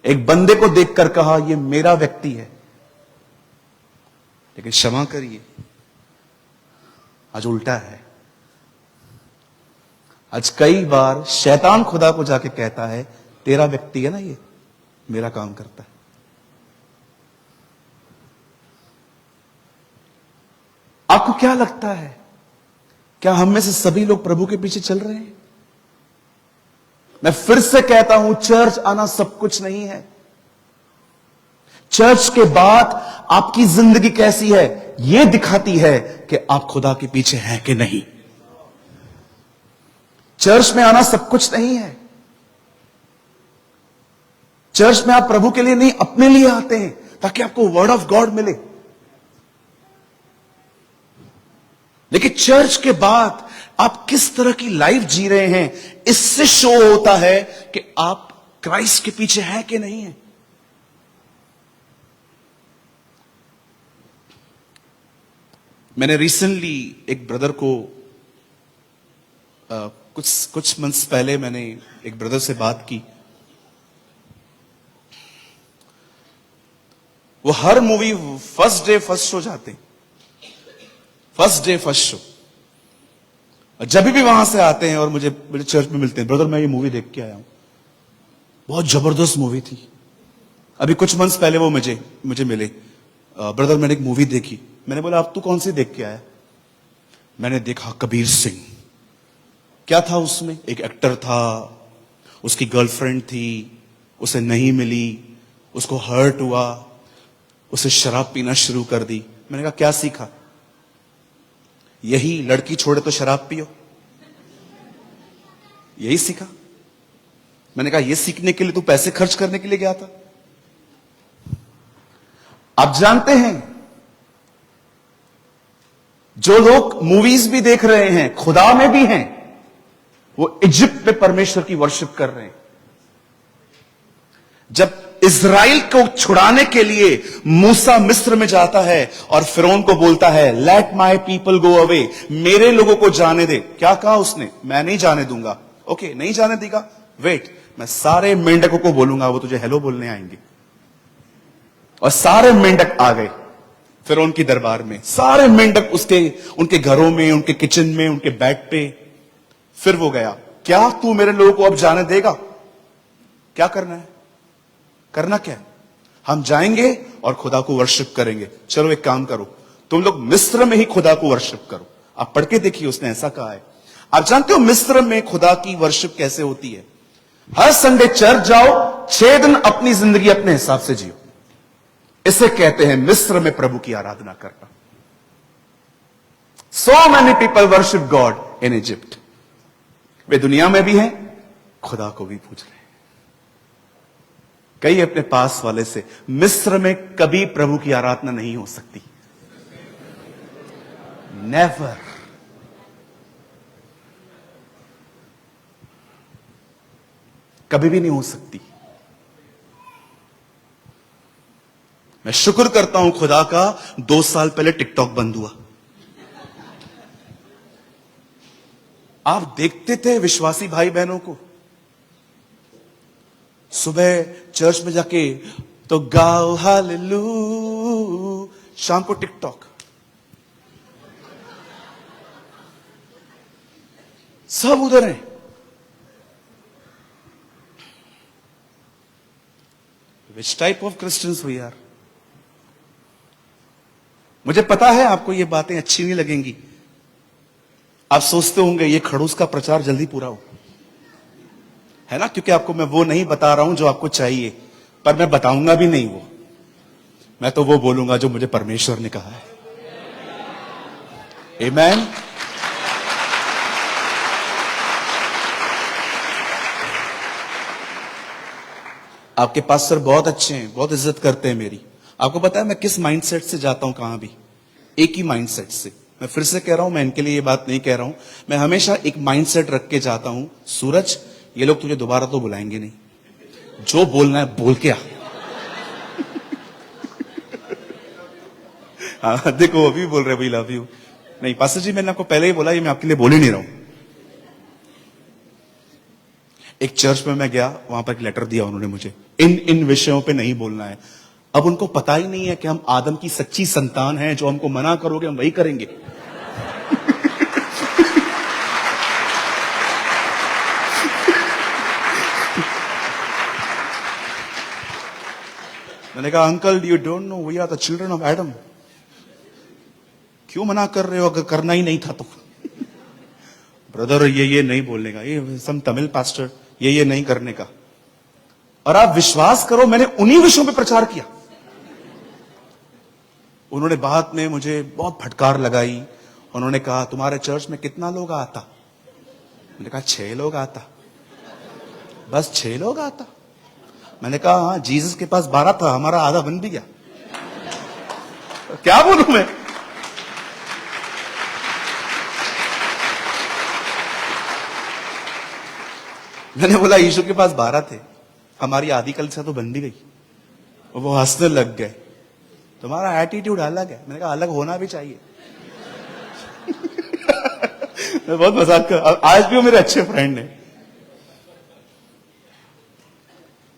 एक बंदे को देखकर कहा ये मेरा व्यक्ति है, लेकिन क्षमा करिए आज उल्टा है। आज कई बार शैतान खुदा को जाके कहता है तेरा व्यक्ति है ना, ये मेरा काम करता है। आपको क्या लगता है, क्या हम में से सभी लोग प्रभु के पीछे चल रहे हैं? मैं फिर से कहता हूं, चर्च आना सब कुछ नहीं है। चर्च के बाद आपकी जिंदगी कैसी है यह दिखाती है कि आप खुदा के पीछे हैं कि नहीं। चर्च में आना सब कुछ नहीं है। चर्च में आप प्रभु के लिए नहीं, अपने लिए आते हैं ताकि आपको वर्ड ऑफ गॉड मिले। लेकिन चर्च के बाद आप किस तरह की लाइफ जी रहे हैं, इससे शो होता है कि आप क्राइस्ट के पीछे हैं कि नहीं है। मैंने रिसेंटली एक ब्रदर को कुछ मंथ्स पहले मैंने एक ब्रदर से बात की। वो हर movie first day first show जाते हैं, फर्स्ट डे फर्स्ट शो। और जब भी वहां से आते हैं और मुझे मेरे चर्च में मिलते हैं, ब्रदर मैं ये मूवी देख के आया हूं, बहुत जबरदस्त मूवी थी। अभी कुछ मंथ्स पहले वो मुझे मिले, ब्रदर मैंने एक मूवी देखी। मैंने बोला अब तू कौन सी देख के आया? मैंने देखा कबीर सिंह। क्या था उसमें? एक एक्टर था, उसकी गर्लफ्रेंड थी, उसे नहीं मिली, उसको हर्ट हुआ, उसे शराब पीना शुरू कर दी। मैंने कहा क्या सीखा? यही, लड़की छोड़े तो शराब पियो, यही सीखा। मैंने कहा ये सीखने के लिए तू पैसे खर्च करने के लिए गया था? आप जानते हैं जो लोग मूवीज भी देख रहे हैं, खुदा में भी हैं, वो इजिप्ट में परमेश्वर की वर्शिप कर रहे हैं। जब इज़राइल को छुड़ाने के लिए मूसा मिस्र में जाता है और फिरौन को बोलता है let my people go away, मेरे लोगों को जाने दे। क्या कहा उसने? मैं नहीं जाने दूंगा। ओके, नहीं जाने देगा, वेट, मैं सारे मेंढकों को बोलूंगा, वो तुझे हेलो बोलने आएंगे। और सारे मेंढक आ गए फिरौन की दरबार में, सारे मेंढक उनके घरों में, उनके किचन में, उनके बेड पे। फिर वो गया, क्या तू मेरे लोगों को अब जाने देगा? क्या करना है? करना क्या है? हम जाएंगे और खुदा को वर्शिप करेंगे। चलो एक काम करो, तुम लोग मिस्र में ही खुदा को वर्शिप करो। आप पढ़ के देखिए, उसने ऐसा कहा है। आप जानते हो मिस्र में खुदा की वर्शिप कैसे होती है? हर संडे चर्च जाओ, 6 दिन अपनी जिंदगी अपने हिसाब से जियो। इसे कहते हैं मिस्र में प्रभु की आराधना करना। So many people worship God in Egypt. वे दुनिया में भी हैं, खुदा को भी पूज रहे हैं। कई अपने पास वाले से, मिस्र में कभी प्रभु की आराधना नहीं हो सकती, नेवर। कभी भी नहीं हो सकती। मैं शुक्र करता हूं खुदा का, 2 साल पहले टिकटॉक बंद हुआ। आप देखते थे विश्वासी भाई बहनों को सुबह चर्च में जाके तो गाओ हालेलुया, शाम को टिकटॉक। सब उधर हैं। Which type of Christians we are? मुझे पता है आपको ये बातें अच्छी नहीं लगेंगी। आप सोचते होंगे ये खड़ूस का प्रचार जल्दी पूरा हो, है ना? क्योंकि आपको मैं वो नहीं बता रहा हूं जो आपको चाहिए, पर मैं बताऊंगा भी नहीं वो। मैं तो वो बोलूंगा जो मुझे परमेश्वर ने कहा है। आमेन। आपके पास्टर बहुत अच्छे हैं, बहुत इज्जत करते हैं मेरी। आपको पता है मैं किस माइंडसेट से जाता हूं कहां भी? एक ही माइंडसेट से। मैं फिर से कह रहा हूं, मैं इनके लिए ये बात नहीं कह रहा हूं, मैं हमेशा एक माइंडसेट रख के जाता हूं। सूरज, ये लोग तुझे दोबारा तो बुलाएंगे नहीं, जो बोलना है बोल के आ। हाँ देखो, अभी बोल रहे वी लव यू। नहीं पास्टर जी, मैंने आपको पहले ही बोला, ये मैं आपके लिए बोल ही नहीं रहा हूं। एक चर्च में मैं गया, वहां पर एक लेटर दिया उन्होंने मुझे, इन विषयों पे नहीं बोलना है। अब उनको पता ही नहीं है कि हम आदम की सच्ची संतान हैं, जो हमको मना करोगे हम वही करेंगे। मैंने कहा uncle you don't know we are the children of Adam. क्यों मना कर रहे हो अगर करना ही नहीं था तो? ब्रदर ये नहीं बोलने का, ये सम तमिल पास्टर, ये नहीं करने का। और आप विश्वास करो, मैंने उन्हीं विषयों पे प्रचार किया। उन्होंने बाद में मुझे बहुत फटकार लगाई। उन्होंने कहा तुम्हारे चर्च में कितना लोग आता? मैंने कहा 6 लोग आता। बस 6 लोग आता? मैंने कहा हाँ, जीसस के पास 12 था, हमारा आधा बन भी गया। क्या बोलूं मैं? मैंने बोला यीशु के पास 12 थे, हमारी आधी कलीसिया तो बन भी गई। और वो हंसने लग गए, तुम्हारा एटीट्यूड अलग है। मैंने कहा अलग होना भी चाहिए। मैं बहुत मजाक कर, आज भी वो मेरे अच्छे फ्रेंड हैं।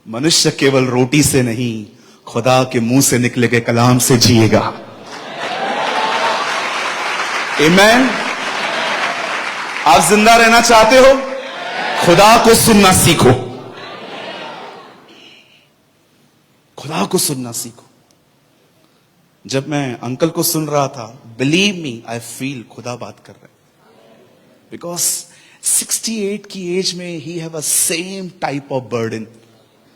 मनुष्य केवल रोटी से नहीं, खुदा के मुंह से निकले गए कलाम से जिएगा। आमेन। आप जिंदा रहना चाहते हो? खुदा को सुनना सीखो। खुदा को सुनना सीखो। जब मैं अंकल को सुन रहा था, बिलीव मी, आई फील खुदा बात कर रहे हैं। बिकॉज 68 की एज में he have a same type of burden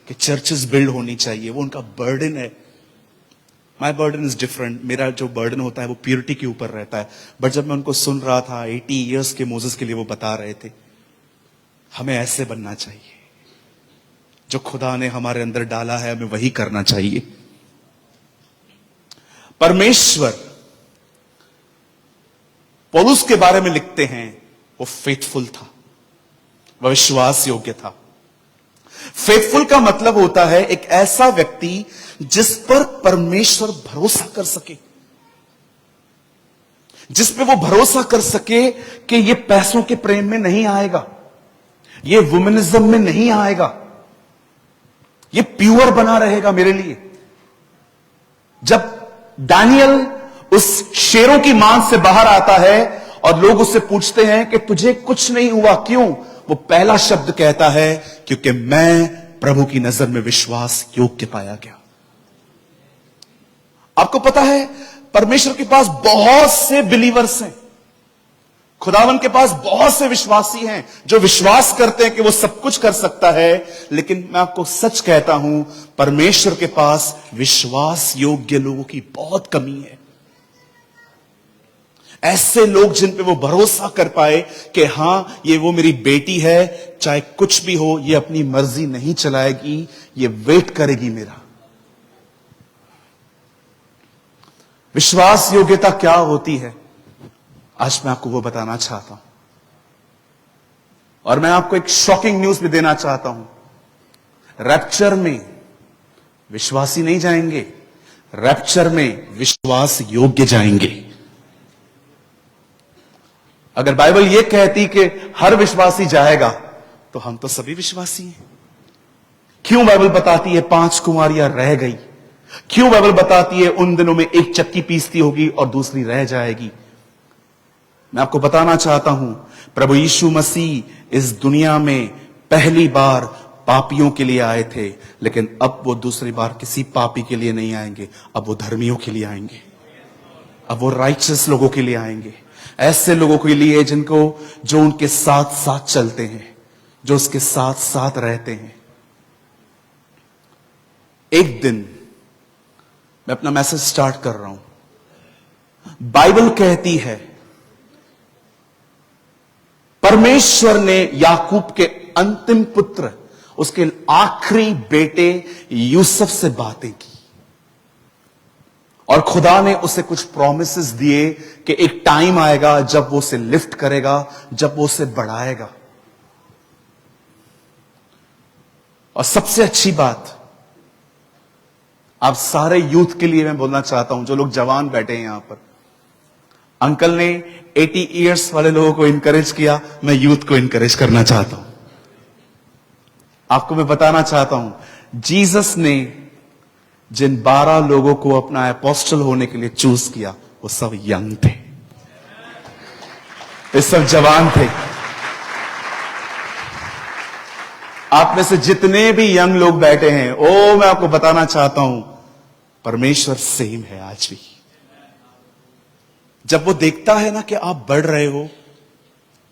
कि चर्चेस बिल्ड होनी चाहिए। वो उनका बर्डन है। माई बर्डन इज डिफरेंट। मेरा जो बर्डन होता है वो प्योरिटी के ऊपर रहता है। बट जब मैं उनको सुन रहा था, 80 ईयर्स के मोसेस के लिए वो बता रहे थे, हमें ऐसे बनना चाहिए। जो खुदा ने हमारे अंदर डाला है हमें वही करना चाहिए। परमेश्वर पौलुस के बारे में लिखते हैं, वो फेथफुल था, वह विश्वास योग्य था। फेथफुल का मतलब होता है एक ऐसा व्यक्ति जिस पर परमेश्वर भरोसा कर सके, जिस पे वो भरोसा कर सके कि ये पैसों के प्रेम में नहीं आएगा, ये वुमेनिज्म में नहीं आएगा, ये प्योर बना रहेगा मेरे लिए। जब दानियल उस शेरों की मांद से बाहर आता है और लोग उससे पूछते हैं कि तुझे कुछ नहीं हुआ, क्यों? वो पहला शब्द कहता है, क्योंकि मैं प्रभु की नजर में विश्वास योग्य पाया गया। आपको पता है परमेश्वर के पास बहुत से बिलीवर्स हैं, खुदावन के पास बहुत से विश्वासी हैं जो विश्वास करते हैं कि वो सब कुछ कर सकता है। लेकिन मैं आपको सच कहता हूं, परमेश्वर के पास विश्वास योग्य लोगों की बहुत कमी है। ऐसे लोग जिन पे वो भरोसा कर पाए कि हां, ये वो मेरी बेटी है, चाहे कुछ भी हो ये अपनी मर्जी नहीं चलाएगी, ये वेट करेगी मेरा। विश्वास योग्यता क्या होती है, आज मैं आपको वो बताना चाहता हूं। और मैं आपको एक शॉकिंग न्यूज भी देना चाहता हूं। रैप्चर में विश्वासी नहीं जाएंगे, रैप्चर में विश्वास योग्य जाएंगे। अगर बाइबल यह कहती कि हर विश्वासी जाएगा, तो हम तो सभी विश्वासी हैं। क्यों बाइबल बताती है 5 कुमारियां रह गई? क्यों बाइबल बताती है उन दिनों में एक चक्की पीसती होगी और दूसरी रह जाएगी? मैं आपको बताना चाहता हूं, प्रभु यीशु मसीह इस दुनिया में पहली बार पापियों के लिए आए थे, लेकिन अब वो दूसरी बार किसी पापी के लिए नहीं आएंगे, अब वो धर्मियों के लिए आएंगे, अब वो राइचस लोगों के लिए आएंगे। ऐसे लोगों के लिए जो उनके साथ साथ चलते हैं, जो उसके साथ साथ रहते हैं। एक दिन मैं अपना मैसेज स्टार्ट कर रहा हूं। बाइबल कहती है परमेश्वर ने याकूब के अंतिम पुत्र, उसके आखिरी बेटे यूसुफ से बातें की और खुदा ने उसे कुछ प्रॉमिसेस दिए कि एक टाइम आएगा जब वो उसे लिफ्ट करेगा, जब वो उसे बढ़ाएगा। और सबसे अच्छी बात, आप सारे यूथ के लिए मैं बोलना चाहता हूं, जो लोग जवान बैठे हैं यहां पर, अंकल ने 80 इयर्स वाले लोगों को इंकरेज किया, मैं यूथ को इंकरेज करना चाहता हूं। आपको मैं बताना चाहता हूं, जीसस ने जिन 12 लोगों को अपना अपोस्टल होने के लिए चूज किया, वो सब यंग थे, वे सब जवान थे। आप में से जितने भी यंग लोग बैठे हैं, मैं आपको बताना चाहता हूं, परमेश्वर सेम है आज भी। जब वो देखता है ना कि आप बढ़ रहे हो,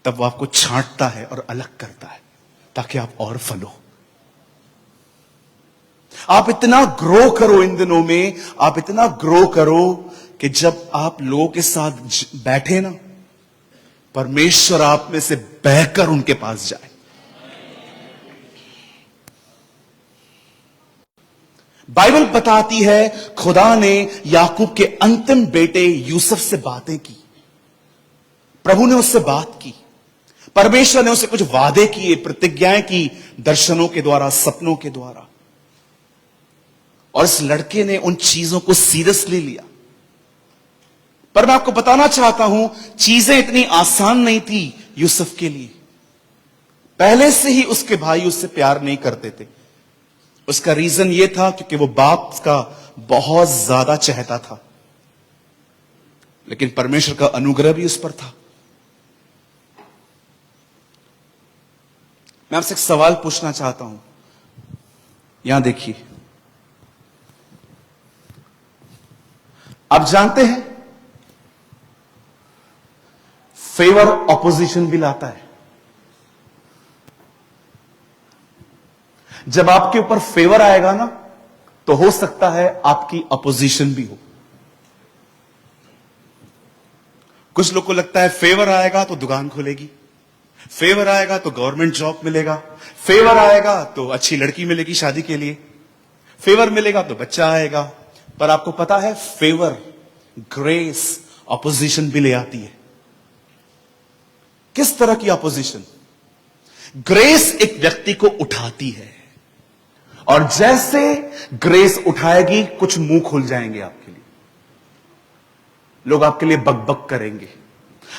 तब वो आपको छांटता है और अलग करता है ताकि आप और फलो। आप इतना ग्रो करो इन दिनों में, आप इतना ग्रो करो कि जब आप लोगों के साथ बैठे ना, परमेश्वर आप में से बहकर उनके पास जाए। बाइबल बताती है खुदा ने याकूब के अंतिम बेटे यूसुफ से बातें की। प्रभु ने उससे बात की, परमेश्वर ने उसे कुछ वादे किए, प्रतिज्ञाएं की, दर्शनों के द्वारा, सपनों के द्वारा। और इस लड़के ने उन चीजों को सीरियसली लिया। पर मैं आपको बताना चाहता हूं, चीजें इतनी आसान नहीं थी यूसुफ के लिए। पहले से ही उसके भाई उससे प्यार नहीं करते थे। उसका रीजन यह था क्योंकि वो बाप का बहुत ज्यादा चाहता था, लेकिन परमेश्वर का अनुग्रह भी उस पर था। मैं आपसे एक सवाल पूछना चाहता हूं, यहां देखिए। आप जानते हैं फेवर ऑपोजिशन भी लाता है। जब आपके ऊपर फेवर आएगा ना, तो हो सकता है आपकी अपोजिशन भी हो। कुछ लोग को लगता है फेवर आएगा तो दुकान खुलेगी, फेवर आएगा तो गवर्नमेंट जॉब मिलेगा, फेवर आएगा तो अच्छी लड़की मिलेगी शादी के लिए, फेवर मिलेगा तो बच्चा आएगा। पर आपको पता है फेवर, ग्रेस, अपोजिशन भी ले आती है। किस तरह की अपोजिशन? ग्रेस एक व्यक्ति को उठाती है, और जैसे ग्रेस उठाएगी कुछ मुंह खुल जाएंगे आपके लिए। लोग आपके लिए बकबक करेंगे,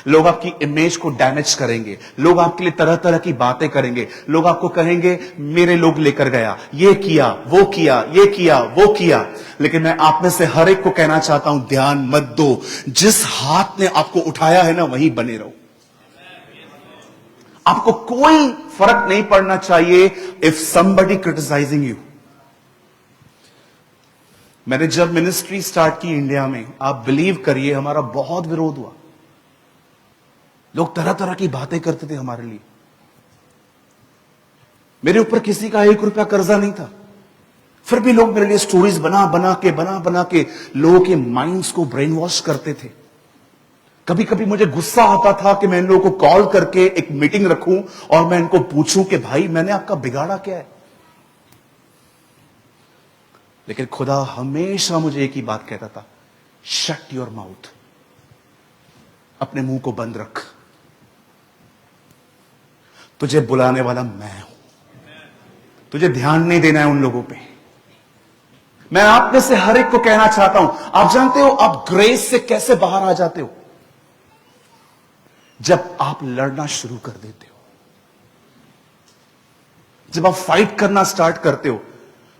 लोग आपकी इमेज को डैमेज करेंगे, लोग आपके लिए तरह तरह की बातें करेंगे। लोग आपको कहेंगे मेरे लोग लेकर गया, ये किया, वो किया, ये किया, वो किया। लेकिन मैं आप में से हर एक को कहना चाहता हूं, ध्यान मत दो। जिस हाथ ने आपको उठाया है ना, वहीं बने रहो। आपको कोई फर्क नहीं पड़ना चाहिए इफ somebody criticizing you। मैंने जब मिनिस्ट्री स्टार्ट की इंडिया में, आप बिलीव करिए हमारा बहुत विरोध हुआ। लोग तरह तरह की बातें करते थे हमारे लिए। मेरे ऊपर किसी का 1 रुपया कर्जा नहीं था, फिर भी लोग मेरे लिए स्टोरीज बना बना के लोगों के माइंड्स को ब्रेन वॉश करते थे। कभी कभी मुझे गुस्सा आता था कि मैं इन लोगों को कॉल करके एक मीटिंग रखूं और मैं इनको पूछूं कि भाई मैंने आपका बिगाड़ा क्या है। लेकिन खुदा हमेशा मुझे एक ही बात कहता था, शट योर माउथ, अपने मुंह को बंद रख। तुझे बुलाने वाला मैं हूं, तुझे ध्यान नहीं देना है उन लोगों पे। मैं आप में से हर एक को कहना चाहता हूं, आप जानते हो आप ग्रेस से कैसे बाहर आ जाते हो? जब आप लड़ना शुरू कर देते हो, जब आप फाइट करना स्टार्ट करते हो।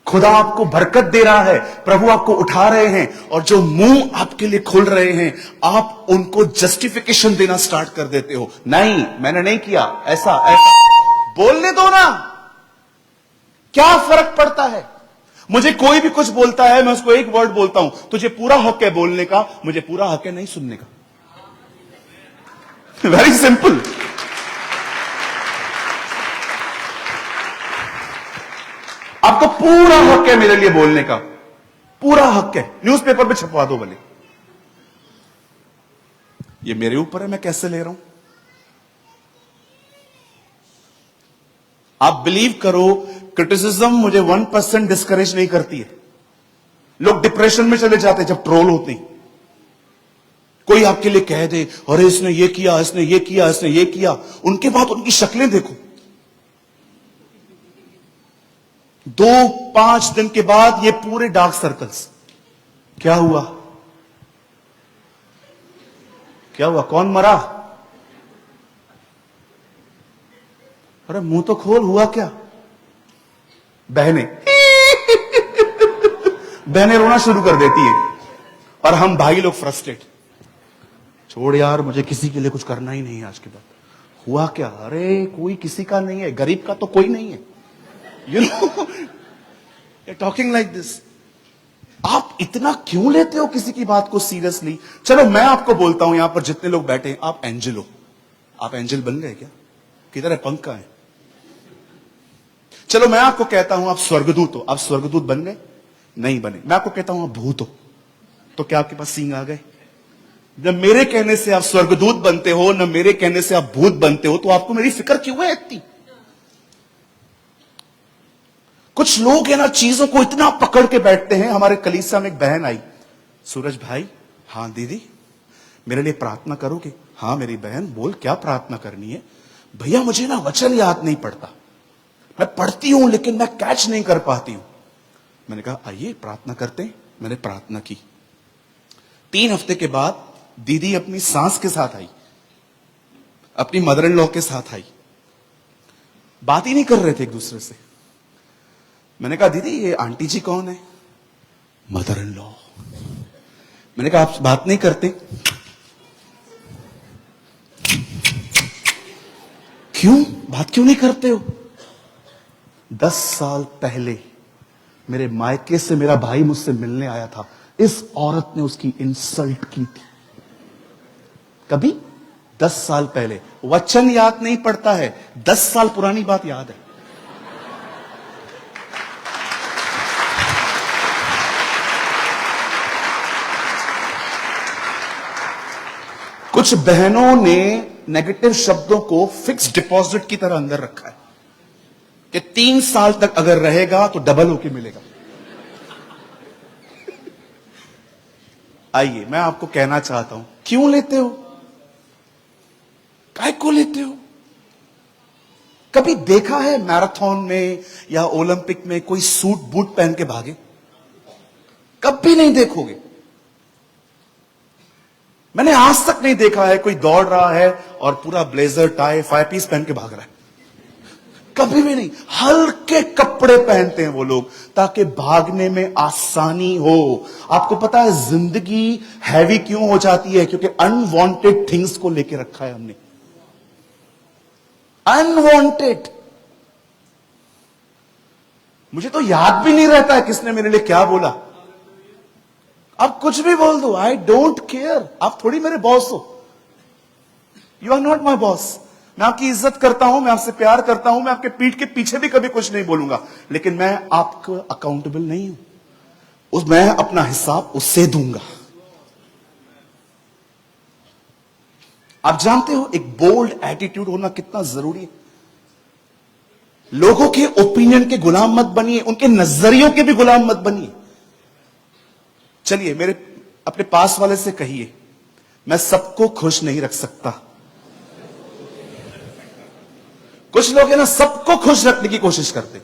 खुदा आपको बरकत दे रहा है, प्रभु आपको उठा रहे हैं, और जो मुंह आपके लिए खुल रहे हैं, आप उनको जस्टिफिकेशन देना स्टार्ट कर देते हो। नहीं, मैंने नहीं किया ऐसा ऐसा। बोलने दो ना, क्या फर्क पड़ता है? मुझे कोई भी कुछ बोलता है, मैं उसको एक वर्ड बोलता हूं, तुझे पूरा हक है बोलने का, मुझे पूरा हक है नहीं सुनने का। Very simple. आपको पूरा हक है मेरे लिए बोलने का, पूरा हक है। न्यूज़पेपर पे छपवा दो भले। ये मेरे ऊपर है, मैं कैसे ले रहा हूं। आप बिलीव करो, क्रिटिसिज्म मुझे 1% डिस्करेज नहीं करती है। लोग डिप्रेशन में चले जाते हैं जब ट्रोल होते हैं। कोई आपके लिए कह दे, अरे इसने ये किया, इसने ये किया, इसने ये किया, उनके बाद उनकी शक्लें देखो। 2-5 दिन के बाद ये पूरे डार्क सर्कल्स। क्या हुआ? क्या हुआ? कौन मरा? अरे मुंह तो खोल, हुआ क्या? बहनें बहनें रोना शुरू कर देती हैं, और हम भाई लोग फ्रस्ट्रेट। छोड़ यार, मुझे किसी के लिए कुछ करना ही नहीं है आज के बाद। हुआ क्या? अरे कोई किसी का नहीं है, गरीब का तो कोई नहीं है। You know, talking like this. आप इतना क्यों लेते हो किसी की बात को सीरियसली? चलो मैं आपको बोलता हूं, यहां पर जितने लोग बैठे हैं, आप एंजल हो। आप एंजल बन गए क्या? किधर है? पंख कहां है? चलो मैं आपको कहता हूं आप स्वर्गदूत हो। आप स्वर्गदूत बन गए? नहीं बने। मैं आपको कहता हूं आप भूत हो, तो क्या आपके पास सींग आ गए? न मेरे कहने से आप स्वर्गदूत बनते हो, न मेरे कहने से आप भूत बनते हो, तो आपको मेरी फिक्र क्यों है इतनी? कुछ लोग है ना, चीजों को इतना पकड़ के बैठते हैं। हमारे कलीसिया में एक बहन आई, सूरज भाई, हाँ दीदी मेरे लिए प्रार्थना करोगे? हाँ मेरी बहन, बोल क्या प्रार्थना करनी है? भैया मुझे ना वचन याद नहीं पड़ता, मैं पढ़ती हूं लेकिन मैं कैच नहीं कर पाती हूं। मैंने कहा आइए प्रार्थना करते हैं। मैंने प्रार्थना की। 3 हफ्ते के बाद दीदी अपनी सास के साथ आई, अपनी मदर इन लॉ के साथ आई। बात ही नहीं कर रहे थे एक दूसरे से। मैंने कहा दीदी ये आंटी जी कौन है? Mother in law. मैंने कहा आप बात नहीं करते? क्यों बात क्यों नहीं करते हो? 10 साल पहले मेरे मायके से मेरा भाई मुझसे मिलने आया था, इस औरत ने उसकी इंसल्ट की थी। कभी 10 साल पहले। वचन याद नहीं पड़ता है, 10 साल पुरानी बात याद है। कुछ बहनों ने नेगेटिव शब्दों को फिक्स डिपॉजिट की तरह अंदर रखा है कि 3 साल तक अगर रहेगा तो डबल होके मिलेगा। आइए, मैं आपको कहना चाहता हूं, क्यों लेते हो? काय को लेते हो? कभी देखा है मैराथन में या ओलंपिक में कोई सूट बूट पहन के भागे? कभी नहीं देखोगे। मैंने आज तक नहीं देखा है कोई दौड़ रहा है और पूरा ब्लेजर टाई 5 पीस पहन के भाग रहा है। कभी भी नहीं। हल्के कपड़े पहनते हैं वो लोग ताकि भागने में आसानी हो। आपको पता है जिंदगी हैवी क्यों हो जाती है? क्योंकि अनवांटेड थिंग्स को लेके रखा है हमने। अनवांटेड। मुझे तो याद भी नहीं रहता है किसने मेरे लिए क्या बोला। आप कुछ भी बोल दो, आई डोंट केयर। आप थोड़ी मेरे बॉस हो। You are not my boss. मैं आपकी इज्जत करता हूं, मैं आपसे प्यार करता हूं, मैं आपके पीठ के पीछे भी कभी कुछ नहीं बोलूंगा, लेकिन मैं आपको अकाउंटेबल नहीं हूं। मैं अपना हिसाब उससे दूंगा। आप जानते हो एक बोल्ड एटीट्यूड होना कितना जरूरी है। लोगों के ओपिनियन के गुलाम मत बनिए, उनके नजरियों के भी गुलाम मत बनिए। चलिए, मेरे अपने पास वाले से कहिए, मैं सबको खुश नहीं रख सकता। कुछ लोग है ना, सबको खुश रखने की कोशिश करते।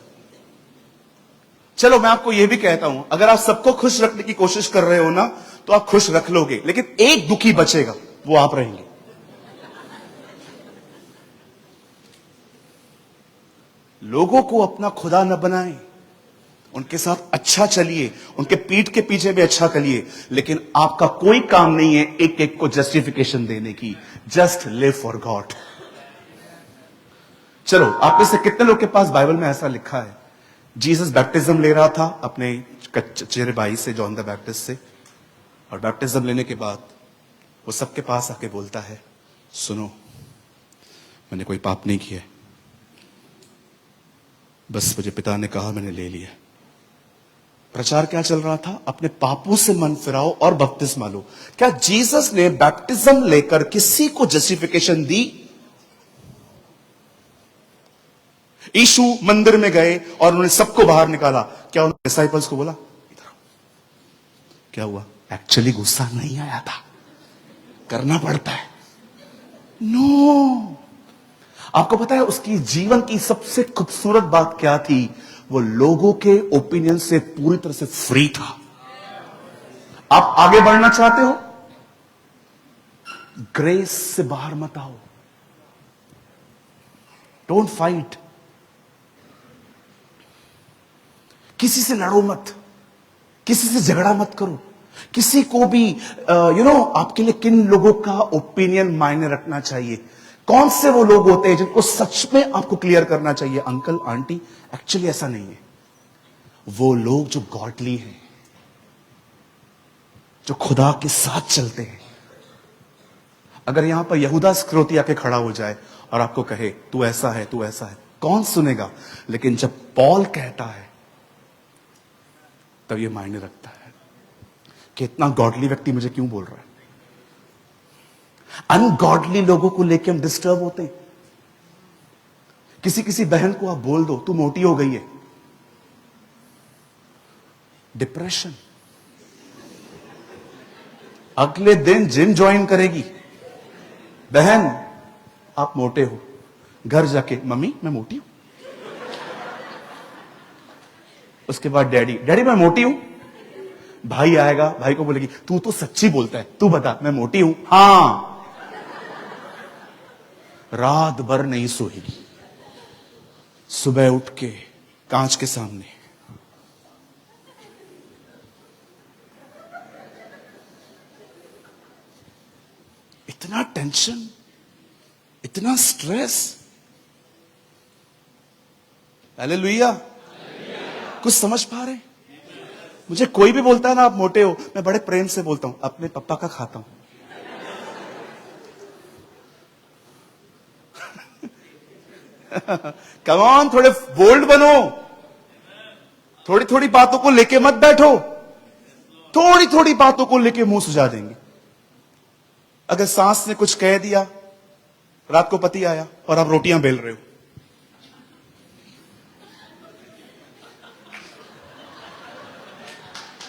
चलो, मैं आपको यह भी कहता हूं, अगर आप सबको खुश रखने की कोशिश कर रहे हो ना, तो आप खुश रख लोगे, लेकिन एक दुखी बचेगा, वो आप रहेंगे। लोगों को अपना खुदा न बनाएं, उनके साथ अच्छा चलिए, उनके पीठ के पीछे भी अच्छा करिए, लेकिन आपका कोई काम नहीं है एक एक को जस्टिफिकेशन देने की। Just live for God. चलो, आप में से कितने लोग के पास बाइबल में ऐसा लिखा है, जीसस बैप्टिज्म ले रहा था अपने चचेरे भाई से, जॉन द बैप्टिस्ट से, और बैप्टिज्म लेने के बाद वो सबके पास आके बोलता है, सुनो, मैंने कोई पाप नहीं किया, बस मुझे पिता ने कहा, मैंने ले लिया। प्रचार क्या चल रहा था? अपने पापों से मन फिराओ और बपतिस्मा लो। क्या जीसस ने बैप्टिज्म लेकर किसी को जस्टिफिकेशन दी? यीशु मंदिर में गए और उन्होंने सबको बाहर निकाला। क्या उन्होंने डिसाइपल्स को बोला, इधर आओ? क्या हुआ? एक्चुअली गुस्सा नहीं आया था, करना पड़ता है। नो। आपको पता है उसकी जीवन की सबसे खूबसूरत बात क्या थी? वो लोगों के ओपिनियन से पूरी तरह से फ्री था। आप आगे बढ़ना चाहते हो, ग्रेस से बाहर मत आओ। Don't fight. किसी से लड़ो मत, किसी से झगड़ा मत करो, किसी को भी आपके लिए किन लोगों का ओपिनियन मायने रखना चाहिए। कौन से वो लोग होते हैं जिनको सच में आपको क्लियर करना चाहिए, अंकल आंटी? एक्चुअली ऐसा नहीं है। वो लोग जो गॉडली हैं, जो खुदा के साथ चलते हैं। अगर यहां पर यहूदा इस्करियोती आके खड़ा हो जाए और आपको कहे तू ऐसा है, तू ऐसा है, कौन सुनेगा? लेकिन जब पॉल कहता है तब ये मायने रखता है कि इतना गॉडली व्यक्ति मुझे क्यों बोल रहा है। अनगॉडली लोगों को लेके हम डिस्टर्ब होते हैं। किसी बहन को आप बोल दो तू मोटी हो गई है, डिप्रेशन। अगले दिन जिम ज्वाइन करेगी। बहन, आप मोटे हो, घर जाके मम्मी मैं मोटी हूं। उसके बाद डैडी मैं मोटी हूं। भाई आएगा, भाई को बोलेगी तू तो सच्ची बोलता है, तू बता मैं मोटी हूं। हां। रात भर नहीं सोएगी, सुबह उठ के कांच के सामने इतना टेंशन, इतना स्ट्रेस। हालेलुया। कुछ समझ पा रहे हैं? मुझे कोई भी बोलता है ना आप मोटे हो, मैं बड़े प्रेम से बोलता हूं अपने पापा का खाता हूं। कम ऑन, थोड़े बोल्ड बनो। थोड़ी थोड़ी बातों को लेके मत बैठो। थोड़ी थोड़ी बातों को लेके मुंह सुझा देंगे। अगर सास ने कुछ कह दिया, रात को पति आया और आप रोटियां बेल रहे हो,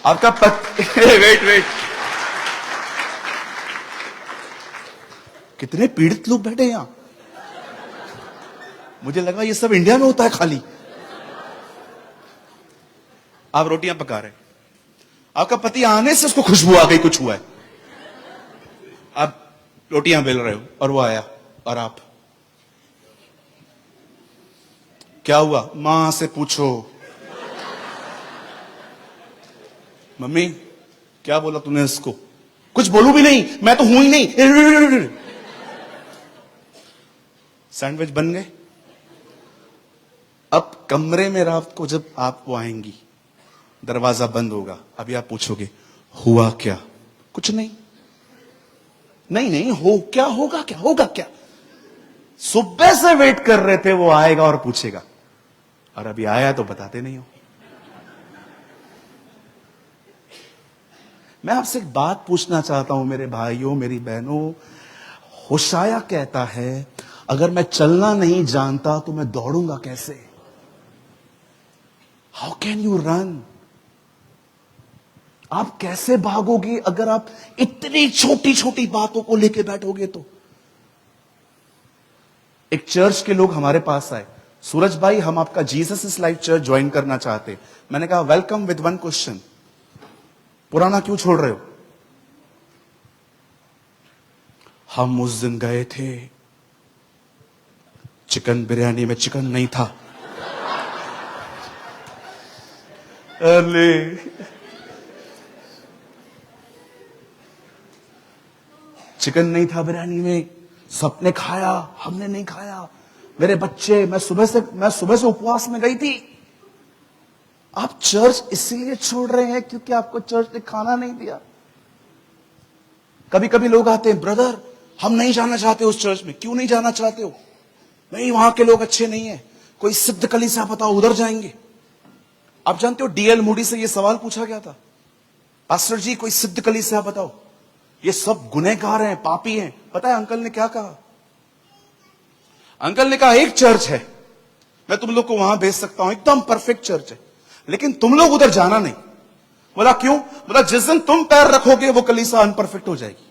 आपका पति वेट, कितने पीड़ित लोग बैठे यहां। मुझे लगा ये सब इंडिया में होता है खाली। आप रोटियां पका रहे, आपका पति आने से उसको खुशबू आ गई, कुछ हुआ है। आप रोटियां बेल रहे हो और वो आया, और आप, क्या हुआ? मां से पूछो, मम्मी क्या बोला तूने इसको? कुछ बोलू भी नहीं, मैं तो हूं ही नहीं। सैंडविच बन गए। अब कमरे में रात को जब आप वो आएंगी, दरवाजा बंद होगा, अभी आप पूछोगे हुआ क्या? कुछ नहीं, नहीं हो क्या होगा, क्या होगा क्या? सुबह से वेट कर रहे थे, वो आएगा और पूछेगा, और अभी आया तो बताते नहीं हो। मैं आपसे एक बात पूछना चाहता हूं मेरे भाइयों, मेरी बहनों। होशाया कहता है, अगर मैं चलना नहीं जानता तो मैं दौड़ूंगा कैसे? How can you run? आप कैसे भागोगे अगर आप इतनी छोटी छोटी बातों को लेके बैठोगे तो? एक चर्च के लोग हमारे पास आए, सूरज भाई हम आपका Jesus is life church join करना चाहते। मैंने कहा वेलकम विद वन क्वेश्चन, पुराना क्यों छोड़ रहे हो? हम उस दिन गए थे, चिकन बिरयानी में चिकन नहीं था। अरे चिकन नहीं था बिरयानी में, सबने खाया, हमने नहीं खाया। मेरे बच्चे, मैं सुबह से उपवास में गई थी। आप चर्च इसीलिए छोड़ रहे हैं क्योंकि आपको चर्च ने खाना नहीं दिया। कभी कभी लोग आते हैं, ब्रदर हम नहीं जाना चाहते उस चर्च में। क्यों नहीं जाना चाहते हो? नहीं, वहां के लोग अच्छे नहीं है, कोई सिद्ध कलीसिया बताओ, उधर जाएंगे। आप जानते हो डीएल मूडी से यह सवाल पूछा गया था, पास्टर जी कोई सिद्ध कलीसिया बताओ, ये सब गुनहगार हैं, पापी हैं। पता है अंकल ने क्या कहा? अंकल ने कहा एक चर्च है, मैं तुम लोग को वहां भेज सकता हूं, एकदम परफेक्ट चर्च है, लेकिन तुम लोग उधर जाना नहीं। बोला क्यों? बोला जिस दिन तुम पैर रखोगे वो कलीसिया अनपरफेक्ट हो जाएगी।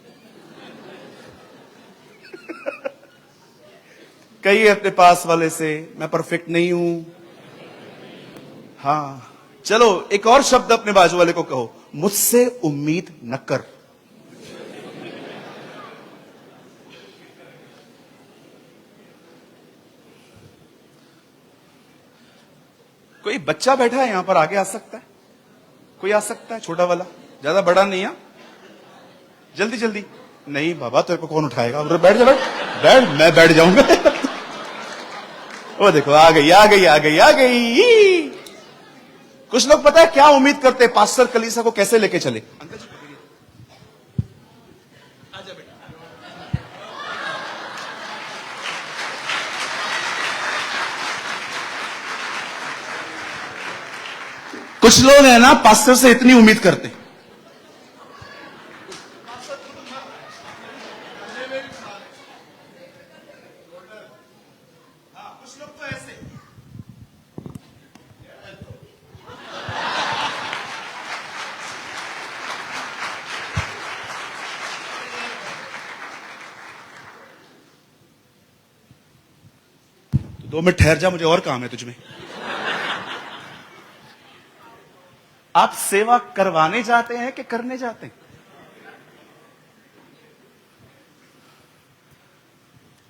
कहिए अपने पास वाले से, मैं परफेक्ट नहीं हूं। हाँ, चलो एक और शब्द अपने बाजू वाले को कहो, मुझसे उम्मीद न कर। कोई बच्चा बैठा है यहां पर, आगे आ सकता है? कोई आ सकता है? छोटा वाला, ज्यादा बड़ा नहीं है। जल्दी जल्दी। नहीं बाबा, तेरे को कौन उठाएगा? बैठ जा, बैठ, मैं बैठ जाऊंगा। वो देखो आ गई आ गई आ गई आ गई। कुछ लोग पता है क्या उम्मीद करते हैं, पास्टर कलीसिया को कैसे लेके चले। अंकल जी आजा बेटा। कुछ लोग हैं ना, पास्टर से इतनी उम्मीद करते हैं। कुछ लोग तो ऐसे, तो 2 मिनट ठहर जा, मुझे और काम है तुझमें। आप सेवा करवाने जाते हैं कि करने जाते हैं?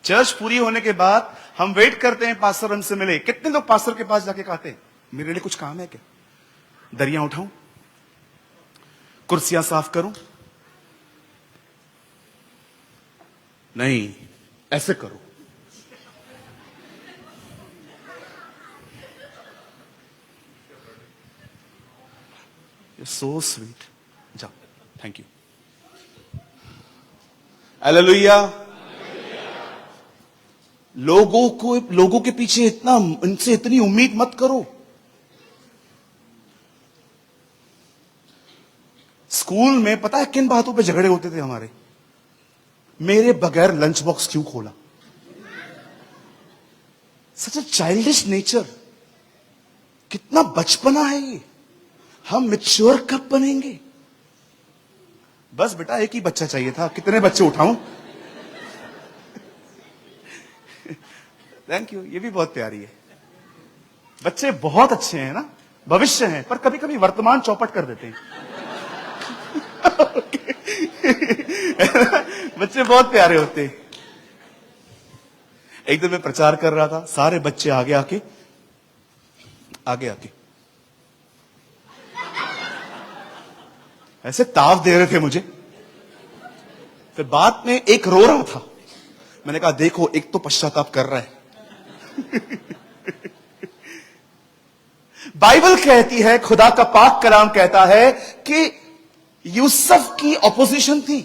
चर्च पूरी होने के बाद हम वेट करते हैं पास्टर हमसे मिले। कितने लोग पास्टर के पास जाके कहते हैं मेरे लिए कुछ काम है क्या? दरियां उठाऊं, कुर्सियां साफ करूं? नहीं, ऐसे करो। So sweet. जाओ, थैंक यू। हालेलुया। लोगों के पीछे इनसे इतनी उम्मीद मत करो। स्कूल में पता है किन बातों पे झगड़े होते थे हमारे? मेरे बगैर लंच बॉक्स क्यों खोला? सच अ चाइल्डिश नेचर। कितना बचपना है ये। हम मैच्योर कब बनेंगे? बस बेटा एक ही बच्चा चाहिए था, कितने बच्चे उठाऊं? थैंक यू, ये भी बहुत प्यारी है। बच्चे बहुत अच्छे हैं ना, भविष्य हैं, पर कभी कभी वर्तमान चौपट कर देते हैं। बच्चे बहुत प्यारे होते हैं। एक दिन मैं प्रचार कर रहा था, सारे बच्चे आगे आके ऐसे ताव दे रहे थे मुझे। फिर बाद में एक रो रहा था। मैंने कहा देखो, एक तो पश्चाताप कर रहा है। बाइबल कहती है, खुदा का पाक कलाम कहता है कि यूसुफ की ऑपोजिशन थी।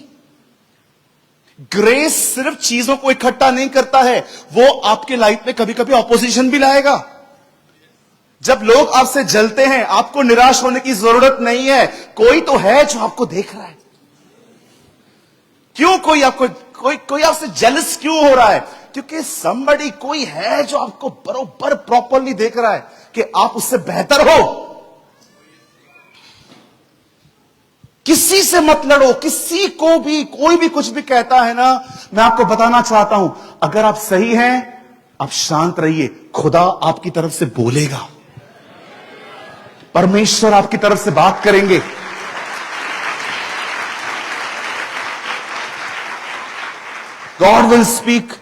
ग्रेस सिर्फ चीजों को इकट्ठा नहीं करता है, वो आपके लाइफ में कभी कभी ऑपोजिशन भी लाएगा। जब लोग आपसे जलते हैं, आपको निराश होने की जरूरत नहीं है। कोई तो है जो आपको देख रहा है। क्यों कोई आपसे जेलस क्यों हो रहा है? क्योंकि somebody, कोई है जो आपको बरोबर प्रॉपरली देख रहा है कि आप उससे बेहतर हो। किसी से मत लड़ो, किसी को भी कोई भी कुछ भी कहता है ना, मैं आपको बताना चाहता हूं, अगर आप सही हैं, आप शांत रहिए। खुदा आपकी तरफ से बोलेगा, परमेश्वर आपकी तरफ से बात करेंगे। God will speak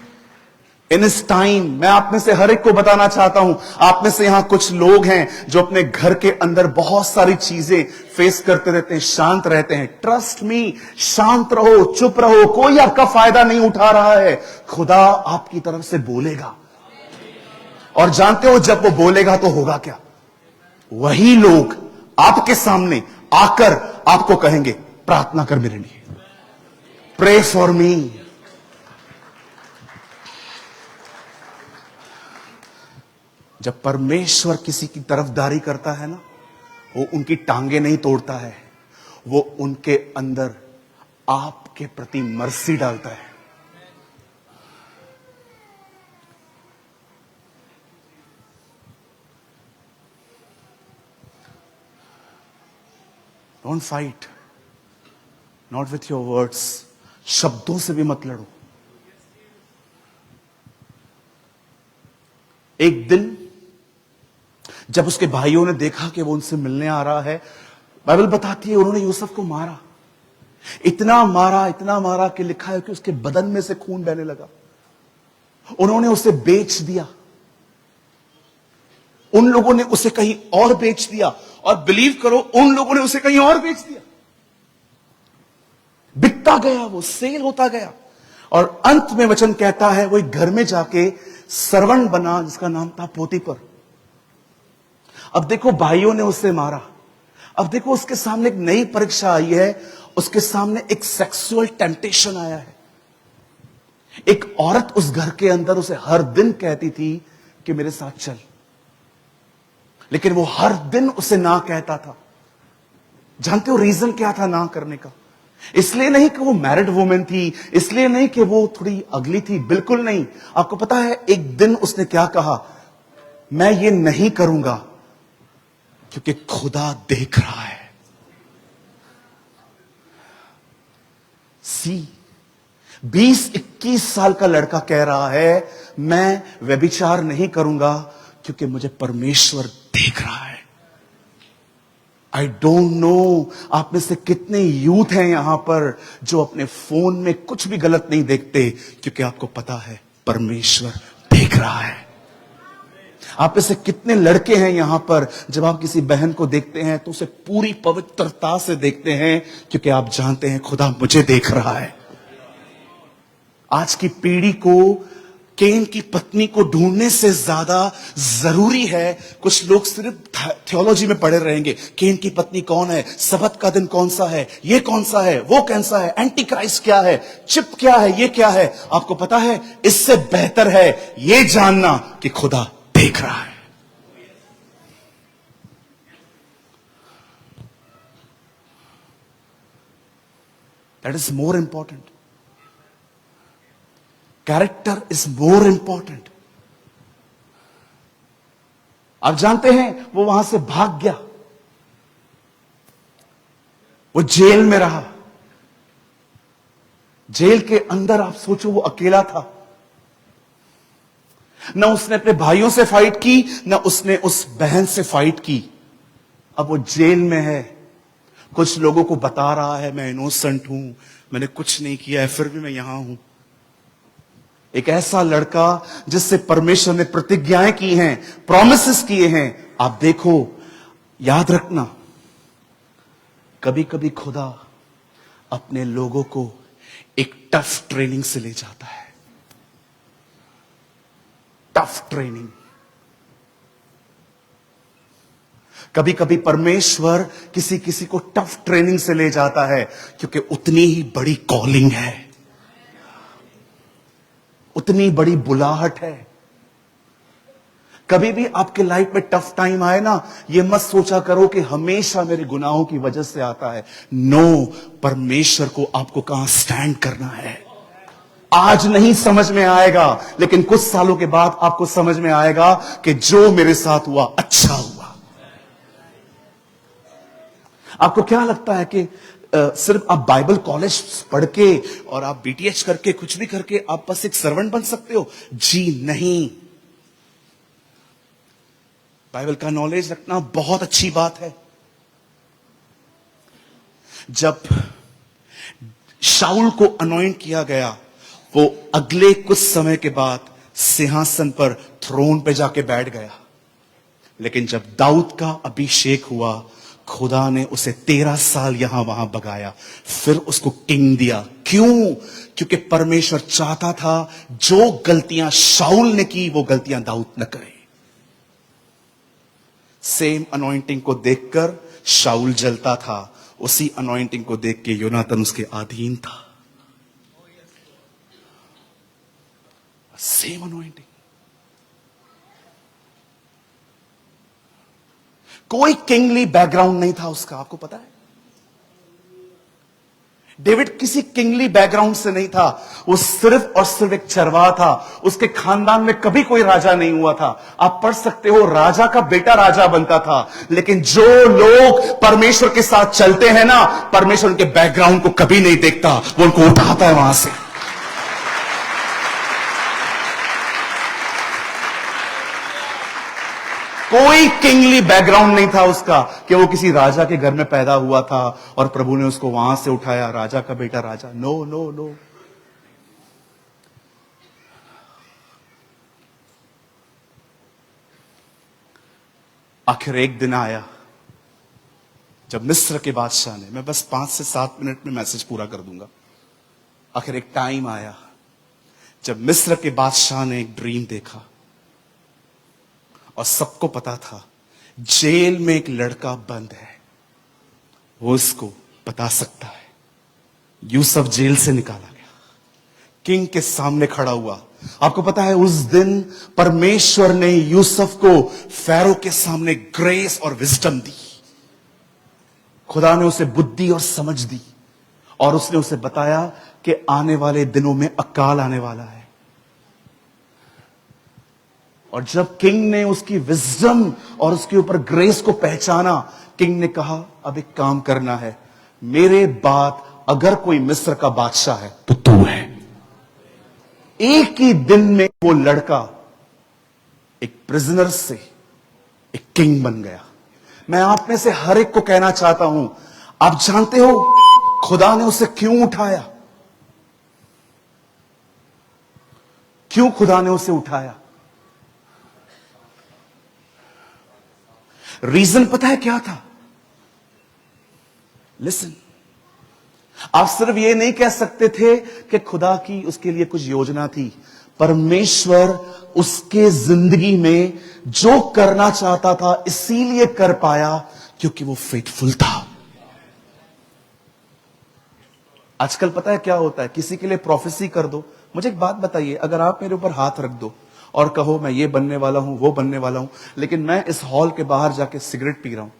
in his time. मैं आप में से हर एक को बताना चाहता हूं, आप में से यहां कुछ लोग हैं जो अपने घर के अंदर बहुत सारी चीजें फेस करते रहते हैं, शांत रहते हैं। ट्रस्ट मी, शांत रहो, चुप रहो, कोई आपका फायदा नहीं उठा रहा है। खुदा आपकी तरफ से बोलेगा, और जानते हो जब वो बोलेगा तो होगा क्या? वही लोग आपके सामने आकर आपको कहेंगे, प्रार्थना कर मेरे लिए, प्रे फॉर मी। जब परमेश्वर किसी की तरफदारी करता है ना, वो उनकी टांगे नहीं तोड़ता है, वो उनके अंदर आपके प्रति मर्सी डालता है। Don't fight, not with your words. शब्दों से भी मत लड़ो। एक दिन जब उसके भाइयों ने देखा कि वो उनसे मिलने आ रहा है, बाइबल बताती है उन्होंने यूसुफ को मारा। इतना मारा कि लिखा है कि उसके बदन में से खून बहने लगा। उन्होंने उसे बेच दिया। उन लोगों ने उसे कहीं और बेच दिया, और बिलीव करो, उन लोगों ने उसे कहीं और बेच दिया। बिकता गया, वो सेल होता गया, और अंत में वचन कहता है वो एक घर में जाके सर्वेंट बना जिसका नाम था पोतीपर। अब देखो, भाइयों ने उसे मारा। अब देखो, उसके सामने एक नई परीक्षा आई है। उसके सामने एक सेक्सुअल टेम्पटेशन आया है। एक औरत उस घर के अंदर उसे हर दिन कहती थी कि मेरे साथ चल, लेकिन वो हर दिन उसे ना कहता था। जानते हो रीजन क्या था ना करने का? इसलिए नहीं कि वो मैरिड वुमेन थी, इसलिए नहीं कि वो थोड़ी अगली थी, बिल्कुल नहीं। आपको पता है एक दिन उसने क्या कहा? मैं ये नहीं करूंगा क्योंकि खुदा देख रहा है। सी 20-21 साल का लड़का कह रहा है मैं व्यभिचार नहीं करूंगा क्योंकि मुझे परमेश्वर देख रहा है। आई डोंट नो आप में से कितने यूथ हैं यहां पर जो अपने फोन में कुछ भी गलत नहीं देखते, क्योंकि आपको पता है परमेश्वर देख रहा है। आप में से कितने लड़के हैं यहां पर जब आप किसी बहन को देखते हैं तो उसे पूरी पवित्रता से देखते हैं, क्योंकि आप जानते हैं खुदा मुझे देख रहा है। आज की पीढ़ी को केन की पत्नी को ढूंढने से ज्यादा जरूरी है। कुछ लोग सिर्फ थियोलॉजी में पढ़े रहेंगे, केन की पत्नी कौन है, सबत का दिन कौन सा है, ये कौन सा है, वो कौन सा है, एंटी क्राइस्ट क्या है, चिप क्या है, ये क्या है। आपको पता है, इससे बेहतर है ये जानना कि खुदा देख रहा है। That is more important. Character is more important. आप जानते हैं, वो वहां से भाग गया, वो जेल में रहा। जेल के अंदर आप सोचो, वो अकेला था। न उसने अपने भाइयों से फाइट की, न उसने उस बहन से फाइट की। अब वो जेल में है, कुछ लोगों को बता रहा है मैं इनोसेंट हूं, मैंने कुछ नहीं किया है, फिर भी मैं यहां हूं। एक ऐसा लड़का जिससे परमेश्वर ने प्रतिज्ञाएं की हैं, प्रॉमिसेस किए हैं। आप देखो, याद रखना, कभी कभी खुदा अपने लोगों को एक टफ ट्रेनिंग से ले जाता है। Tough training. कभी कभी परमेश्वर किसी किसी को टफ ट्रेनिंग से ले जाता है, क्योंकि उतनी ही बड़ी कॉलिंग है, उतनी बड़ी बुलाहट है। कभी भी आपके लाइफ में टफ टाइम आए ना, ये मत सोचा करो कि हमेशा मेरे गुनाहों की वजह से आता है। नो, परमेश्वर को आपको कहां स्टैंड करना है। आज नहीं समझ में आएगा, लेकिन कुछ सालों के बाद आपको समझ में आएगा कि जो मेरे साथ हुआ अच्छा हुआ। आपको क्या लगता है कि सिर्फ आप बाइबल कॉलेज पढ़ के और आप बीटीएच करके कुछ भी करके आप बस एक सर्वेंट बन सकते हो? जी नहीं। बाइबल का नॉलेज रखना बहुत अच्छी बात है। जब शाऊल को अनॉइंट किया गया, वो अगले कुछ समय के बाद सिंहासन पर, थ्रोन पे जाके बैठ गया। लेकिन जब दाऊद का अभिषेक हुआ, खुदा ने उसे 13 साल यहां वहां भगाया, फिर उसको किंग दिया। क्यों? क्योंकि परमेश्वर चाहता था जो गलतियां शाऊल ने की, वो गलतियां दाऊद न करे। सेम अनॉइंटिंग को देखकर शाऊल जलता था, उसी अनॉइंटिंग को देख के योनातन उसके अधीन था। Same anointing. कोई किंगली बैकग्राउंड नहीं था उसका, आपको पता है? डेविड किसी किंगली बैकग्राउंड से नहीं था। वो सिर्फ और सिर्फ एक चरवाहा था। उसके खानदान में कभी कोई राजा नहीं हुआ था। आप पढ़ सकते हो, राजा का बेटा राजा बनता था। लेकिन जो लोग परमेश्वर के साथ चलते हैं ना, परमेश्वर उनके बैकग्राउंड को कभी नहीं देखता, वो उनको उठाता है वहां से। कोई किंगली बैकग्राउंड नहीं था उसका कि वो किसी राजा के घर में पैदा हुआ था और प्रभु ने उसको वहां से उठाया, राजा का बेटा राजा। No no no. आखिर एक दिन आया जब मिस्र के बादशाह ने, मैं बस 5 से 7 मिनट में मैसेज पूरा कर दूंगा। आखिर एक टाइम आया जब मिस्र के बादशाह ने एक ड्रीम देखा, और सबको पता था जेल में एक लड़का बंद है, वो उसको बता सकता है। यूसुफ जेल से निकाला गया, किंग के सामने खड़ा हुआ। आपको पता है, उस दिन परमेश्वर ने यूसुफ को फैरो के सामने ग्रेस और विजडम दी। खुदा ने उसे बुद्धि और समझ दी, और उसने उसे बताया कि आने वाले दिनों में अकाल आने वाला है। और जब किंग ने उसकी विजडम और उसके ऊपर ग्रेस को पहचाना, किंग ने कहा अब एक काम करना है, मेरे बाद अगर कोई मिस्र का बादशाह है तो तू है। एक ही दिन में वो लड़का एक प्रिजनर से एक किंग बन गया। मैं आप में से हर एक को कहना चाहता हूं, आप जानते हो खुदा ने उसे क्यों उठाया? क्यों खुदा ने उसे उठाया? रीजन पता है क्या था? लिसन, आप सिर्फ ये नहीं कह सकते थे कि खुदा की उसके लिए कुछ योजना थी। परमेश्वर उसके जिंदगी में जो करना चाहता था इसीलिए कर पाया क्योंकि वो फेथफुल था। आजकल पता है क्या होता है, किसी के लिए प्रोफेसी कर दो। मुझे एक बात बताइए, अगर आप मेरे ऊपर हाथ रख दो और कहो मैं ये बनने वाला हूं, वो बनने वाला हूं, लेकिन मैं इस हॉल के बाहर जाके सिगरेट पी रहा हूं,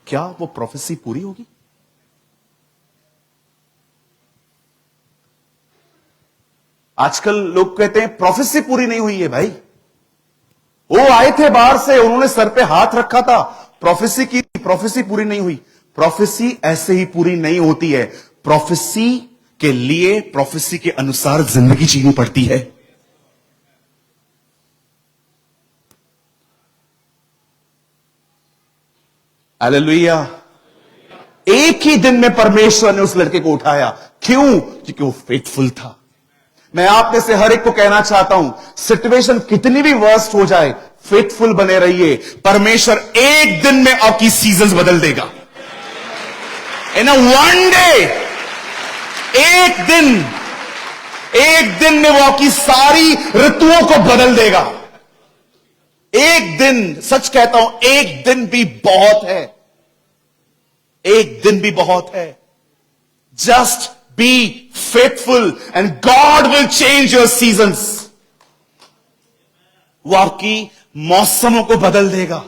क्या वो प्रोफेसी पूरी होगी? आजकल लोग कहते हैं प्रोफेसी पूरी नहीं हुई है। भाई वो आए थे बाहर से, उन्होंने सर पे हाथ रखा था, प्रोफेसी की, प्रोफेसी पूरी नहीं हुई। प्रोफेसी ऐसे ही पूरी नहीं होती है। प्रोफेसी के लिए प्रोफेसी के अनुसार जिंदगी जीनी पड़ती है। हालेलुया। एक ही दिन में परमेश्वर ने उस लड़के को उठाया। क्यों? क्योंकि वो फेथफुल था। मैं आप में से हर एक को कहना चाहता हूं, सिचुएशन कितनी भी वर्स्ट हो जाए, फेथफुल बने रहिए। परमेश्वर एक दिन में आपकी सीजन्स बदल देगा। इन अ वन डे, एक दिन में वो आपकी सारी ऋतुओं को बदल देगा। एक दिन, सच कहता हूं, एक दिन भी बहुत है। एक दिन भी बहुत है। Just be faithful and God will change your seasons. वो आपकी मौसमों को बदल देगा।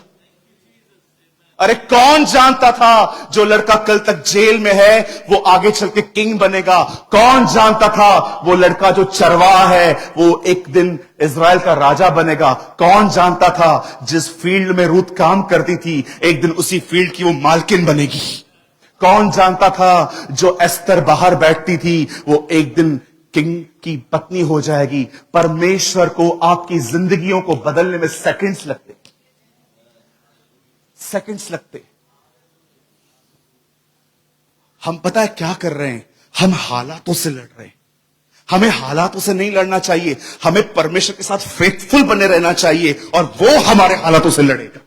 अरे कौन जानता था जो लड़का कल तक जेल में है वो आगे चल के किंग बनेगा? कौन जानता था वो लड़का जो चरवाहा है वो एक दिन इज़राइल का राजा बनेगा? कौन जानता था जिस फील्ड में रूथ काम करती थी एक दिन उसी फील्ड की वो मालकिन बनेगी? कौन जानता था जो एस्तर बाहर बैठती थी वो एक दिन किंग की पत्नी हो जाएगी? परमेश्वर को आपकी जिंदगियों को बदलने में सेकंड्स लगते, सेकंड्स लगते। हम पता है क्या कर रहे हैं? हम हालातों से लड़ रहे हैं। हमें हालातों से नहीं लड़ना चाहिए, हमें परमेश्वर के साथ फेथफुल बने रहना चाहिए और वो हमारे हालातों से लड़ेगा।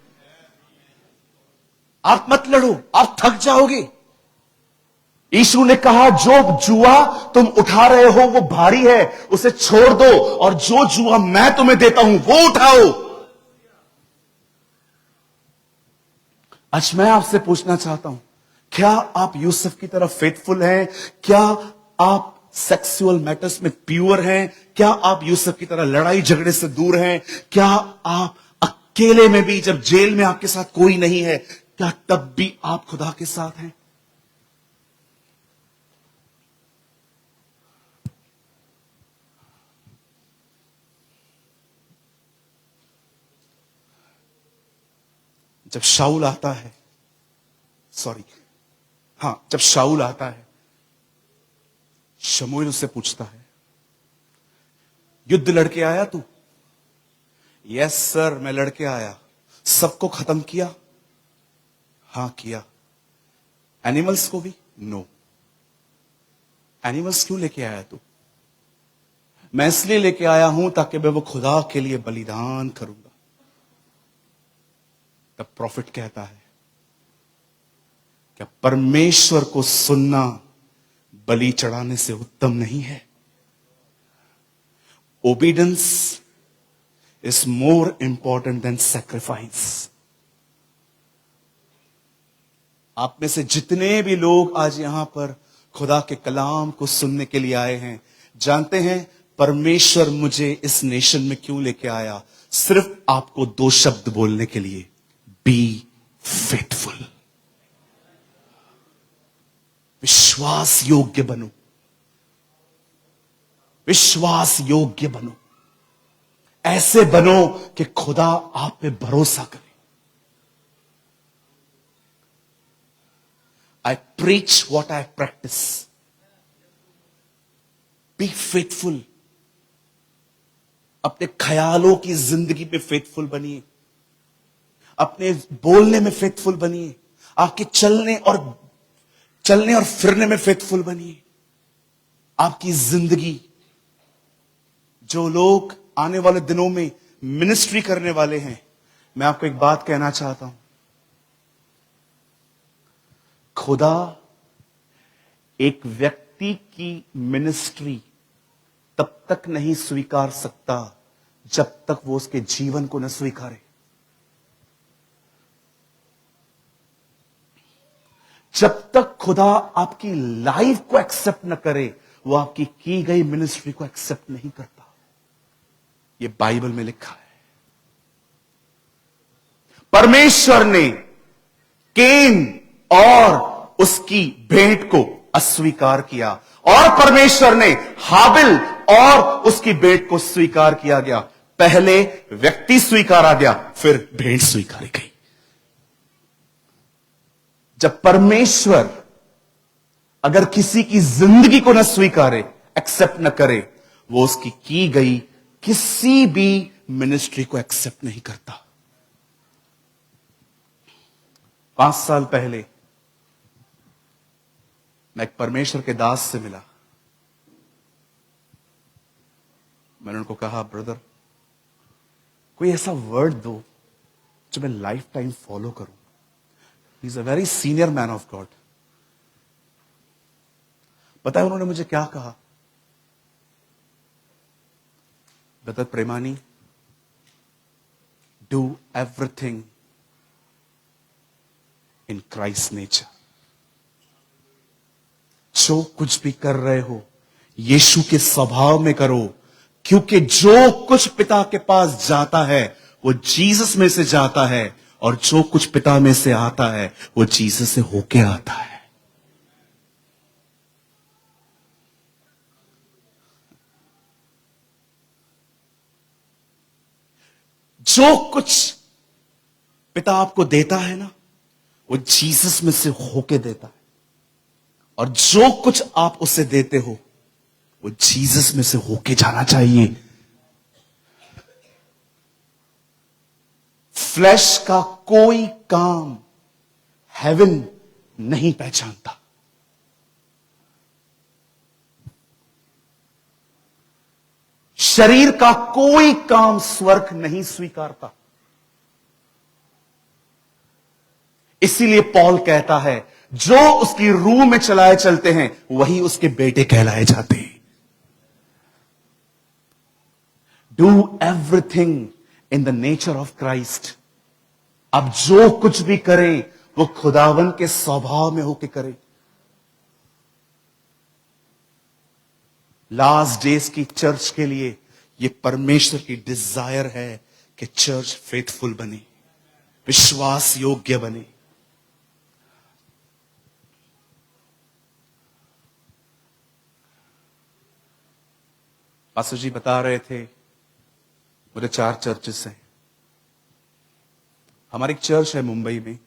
आप मत लड़ो, आप थक जाओगे। यीशु ने कहा जो जुआ तुम उठा रहे हो वो भारी है, उसे छोड़ दो और जो जुआ मैं तुम्हें देता हूं वो उठाओ। आज मैं आपसे पूछना चाहता हूं, क्या आप यूसुफ की तरह फेथफुल हैं? क्या आप सेक्सुअल मैटर्स में प्योर हैं? क्या आप यूसुफ की तरह लड़ाई झगड़े से दूर हैं? क्या आप अकेले में भी, जब जेल में आपके साथ कोई नहीं है, क्या तब भी आप खुदा के साथ हैं? जब शाऊल आता है, जब शाऊल आता है, शमूएल उससे पूछता है, युद्ध लड़के आया तू? यस सर, मैं लड़के आया। सबको खत्म किया? हां किया। एनिमल्स को भी? नो। एनिमल्स क्यों लेके आया तू? मैं इसलिए लेके आया हूं ताकि मैं वो खुदा के लिए बलिदान करूंगा। तब प्रॉफिट कहता है, क्या परमेश्वर को सुनना बलि चढ़ाने से उत्तम नहीं है? Obedience is more important than sacrifice. आप में से जितने भी लोग आज यहां पर खुदा के कलाम को सुनने के लिए आए हैं, जानते हैं परमेश्वर मुझे इस नेशन में क्यों लेके आया? सिर्फ आपको दो शब्द बोलने के लिए, बी फेथफुल। विश्वास योग्य बनो, विश्वास योग्य बनो। ऐसे बनो कि खुदा आप पे भरोसा करे। I preach what I practise. Be faithful. अपने ख्यालों की जिंदगी में फेथफुल बनिए, अपने बोलने में फेथफुल बनिए, आपके चलने और फिरने में फेथफुल बनिए। आपकी जिंदगी, जो लोग आने वाले दिनों में मिनिस्ट्री करने वाले हैं, मैं आपको एक बात कहना चाहता हूं, खुदा एक व्यक्ति की मिनिस्ट्री तब तक नहीं स्वीकार सकता जब तक वो उसके जीवन को न स्वीकारे। जब तक खुदा आपकी लाइफ को एक्सेप्ट न करे, वो आपकी की गई मिनिस्ट्री को एक्सेप्ट नहीं करता। ये बाइबल में लिखा है। परमेश्वर ने केन और उसकी भेंट को अस्वीकार किया और परमेश्वर ने हाबिल और उसकी भेंट को स्वीकार किया गया। पहले व्यक्ति स्वीकारा गया, फिर भेंट स्वीकारी गई। जब परमेश्वर अगर किसी की जिंदगी को न स्वीकारे, एक्सेप्ट न करे, वो उसकी की गई किसी भी मिनिस्ट्री को एक्सेप्ट नहीं करता। 5 साल पहले मैं एक परमेश्वर के दास से मिला। मैंने उनको कहा, ब्रदर कोई ऐसा वर्ड दो जो मैं लाइफ टाइम फॉलो करूं। He is a very senior man of God. पता है उन्होंने मुझे क्या कहा? Brother Premani, do everything in Christ nature. जो कुछ भी कर रहे हो यीशु के स्वभाव में करो, क्योंकि जो कुछ पिता के पास जाता है वो जीसस में से जाता है, और जो कुछ पिता में से आता है वो जीसस से होके आता है। जो कुछ पिता आपको देता है ना, वो जीसस में से होके देता है, और जो कुछ आप उसे देते हो वो जीसस में से होके जाना चाहिए। फ्लैश का कोई काम हेवन नहीं पहचानता। शरीर का कोई काम स्वर्ग नहीं स्वीकारता। इसीलिए पौल कहता है, जो उसकी रूह में चलाए चलते हैं वही उसके बेटे कहलाए जाते हैं। Do everything in the nature of Christ. अब जो कुछ भी करे वो खुदावन के स्वभाव में होके करे। लास्ट डेज की चर्च के लिए यह परमेश्वर की डिजायर है कि चर्च फेथफुल बने, विश्वास योग्य बने। पास्टर जी बता रहे थे, मुझे 4 चर्चेस हैं। हमारी एक चर्च है मुंबई में,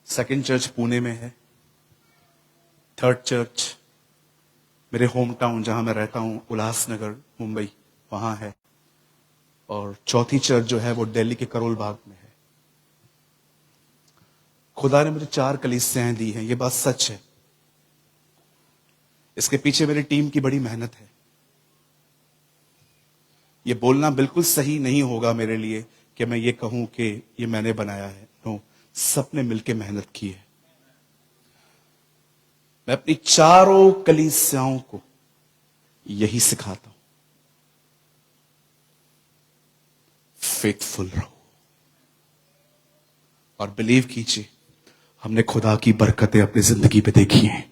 सेकंड चर्च पुणे में है, थर्ड चर्च मेरे होम टाउन जहां मैं रहता हूं उल्लासनगर मुंबई वहां है, और चौथी चर्च जो है वो दिल्ली के करोल बाग में है। खुदा ने मुझे 4 कलीसियाएं दी हैं, ये बात सच है। इसके पीछे मेरी टीम की बड़ी मेहनत है। ये बोलना बिल्कुल सही नहीं होगा मेरे लिए कि मैं ये कहूं कि ये मैंने बनाया है। नो, सबने मिलकर मेहनत की है। मैं अपनी चारों कलीसियाओं को यही सिखाता हूं, फेथफुल रहो। और बिलीव कीजिए, हमने खुदा की बरकतें अपनी जिंदगी पे देखी हैं।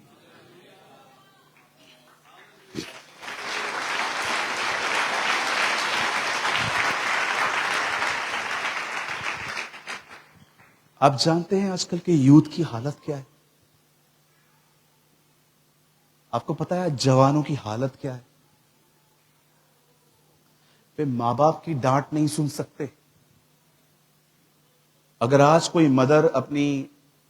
आप जानते हैं आजकल के यूथ की हालत क्या है? आपको पता है जवानों की हालत क्या है? वे मां बाप की डांट नहीं सुन सकते। अगर आज कोई मदर अपनी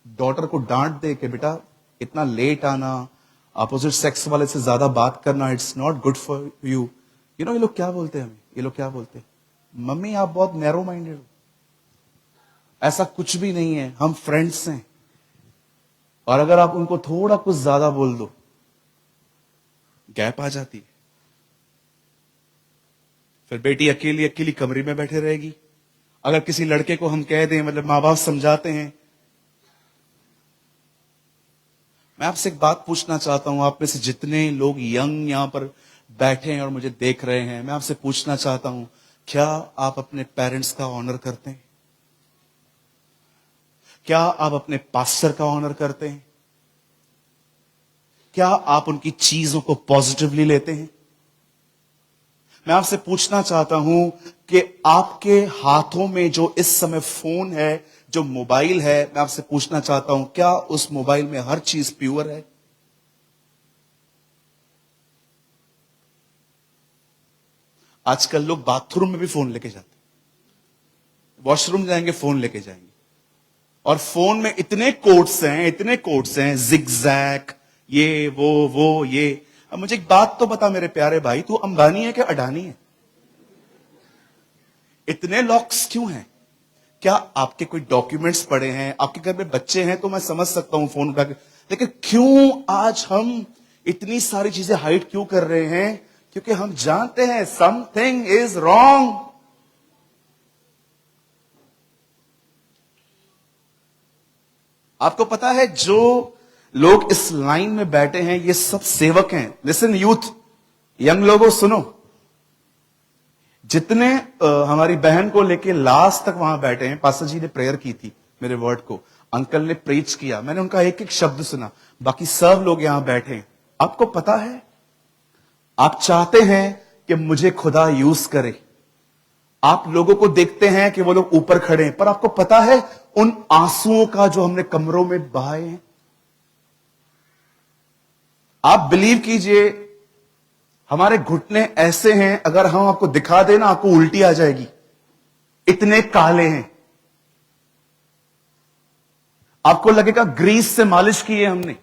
डॉटर को डांट दे कि बेटा इतना लेट आना, अपोजिट सेक्स वाले से ज्यादा बात करना, it's not good for you. You know ये लोग क्या बोलते हैं हमें? ये लोग क्या बोलते हैं? मम्मी आप बहुत नैरो माइंडेड हो। ऐसा कुछ भी नहीं है, हम फ्रेंड्स हैं। और अगर आप उनको थोड़ा कुछ ज्यादा बोल दो, गैप आ जाती है। फिर बेटी अकेली अकेली कमरे में बैठे रहेगी। अगर किसी लड़के को हम कह दें, मतलब मां बाप समझाते हैं। मैं आपसे एक बात पूछना चाहता हूं, आप में से जितने लोग यंग यहां पर बैठे हैं और मुझे देख रहे हैं, मैं आपसे पूछना चाहता हूं, क्या आप अपने पेरेंट्स का ऑनर करते हैं? क्या आप अपने पास्टर का ऑनर करते हैं? क्या आप उनकी चीजों को पॉजिटिवली लेते हैं? मैं आपसे पूछना चाहता हूं कि आपके हाथों में जो इस समय फोन है, जो मोबाइल है, मैं आपसे पूछना चाहता हूं, क्या उस मोबाइल में हर चीज प्योर है? आजकल लोग बाथरूम में भी फोन लेके जाते हैं, वॉशरूम जाएंगे फोन लेके जाएंगे, और फोन में इतने कोड्स हैं, जिगजैग, ये वो ये। अब मुझे एक बात तो बता मेरे प्यारे भाई, तू अंबानी है क्या अडानी है? इतने लॉक्स क्यों हैं? क्या आपके कोई डॉक्यूमेंट्स पड़े हैं? आपके घर में बच्चे हैं तो मैं समझ सकता हूं फोन का, लेकिन क्यों आज हम इतनी सारी चीजें हाइड क्यों कर रहे हैं? क्योंकि हम जानते हैं समथिंग इज रॉन्ग। आपको पता है जो लोग इस लाइन में बैठे हैं ये सब सेवक हैं। लिसन यूथ, यंग लोगों सुनो, जितने हमारी बहन को लेके लास्ट तक वहां बैठे हैं, पास्टर जी ने प्रेयर की थी मेरे वर्ड को, अंकल ने प्रीच किया, मैंने उनका एक एक शब्द सुना, बाकी सब लोग यहां बैठे हैं। आपको पता है, आप चाहते हैं कि मुझे खुदा यूज करे, आप लोगों को देखते हैं कि वो लोग ऊपर खड़े हैं, पर आपको पता है उन आंसुओं का जो हमने कमरों में बहाए हैं? आप बिलीव कीजिए, हमारे घुटने ऐसे हैं, अगर हम आपको दिखा देना आपको उल्टी आ जाएगी, इतने काले हैं। आपको लगेगा ग्रीस से मालिश की है हमने।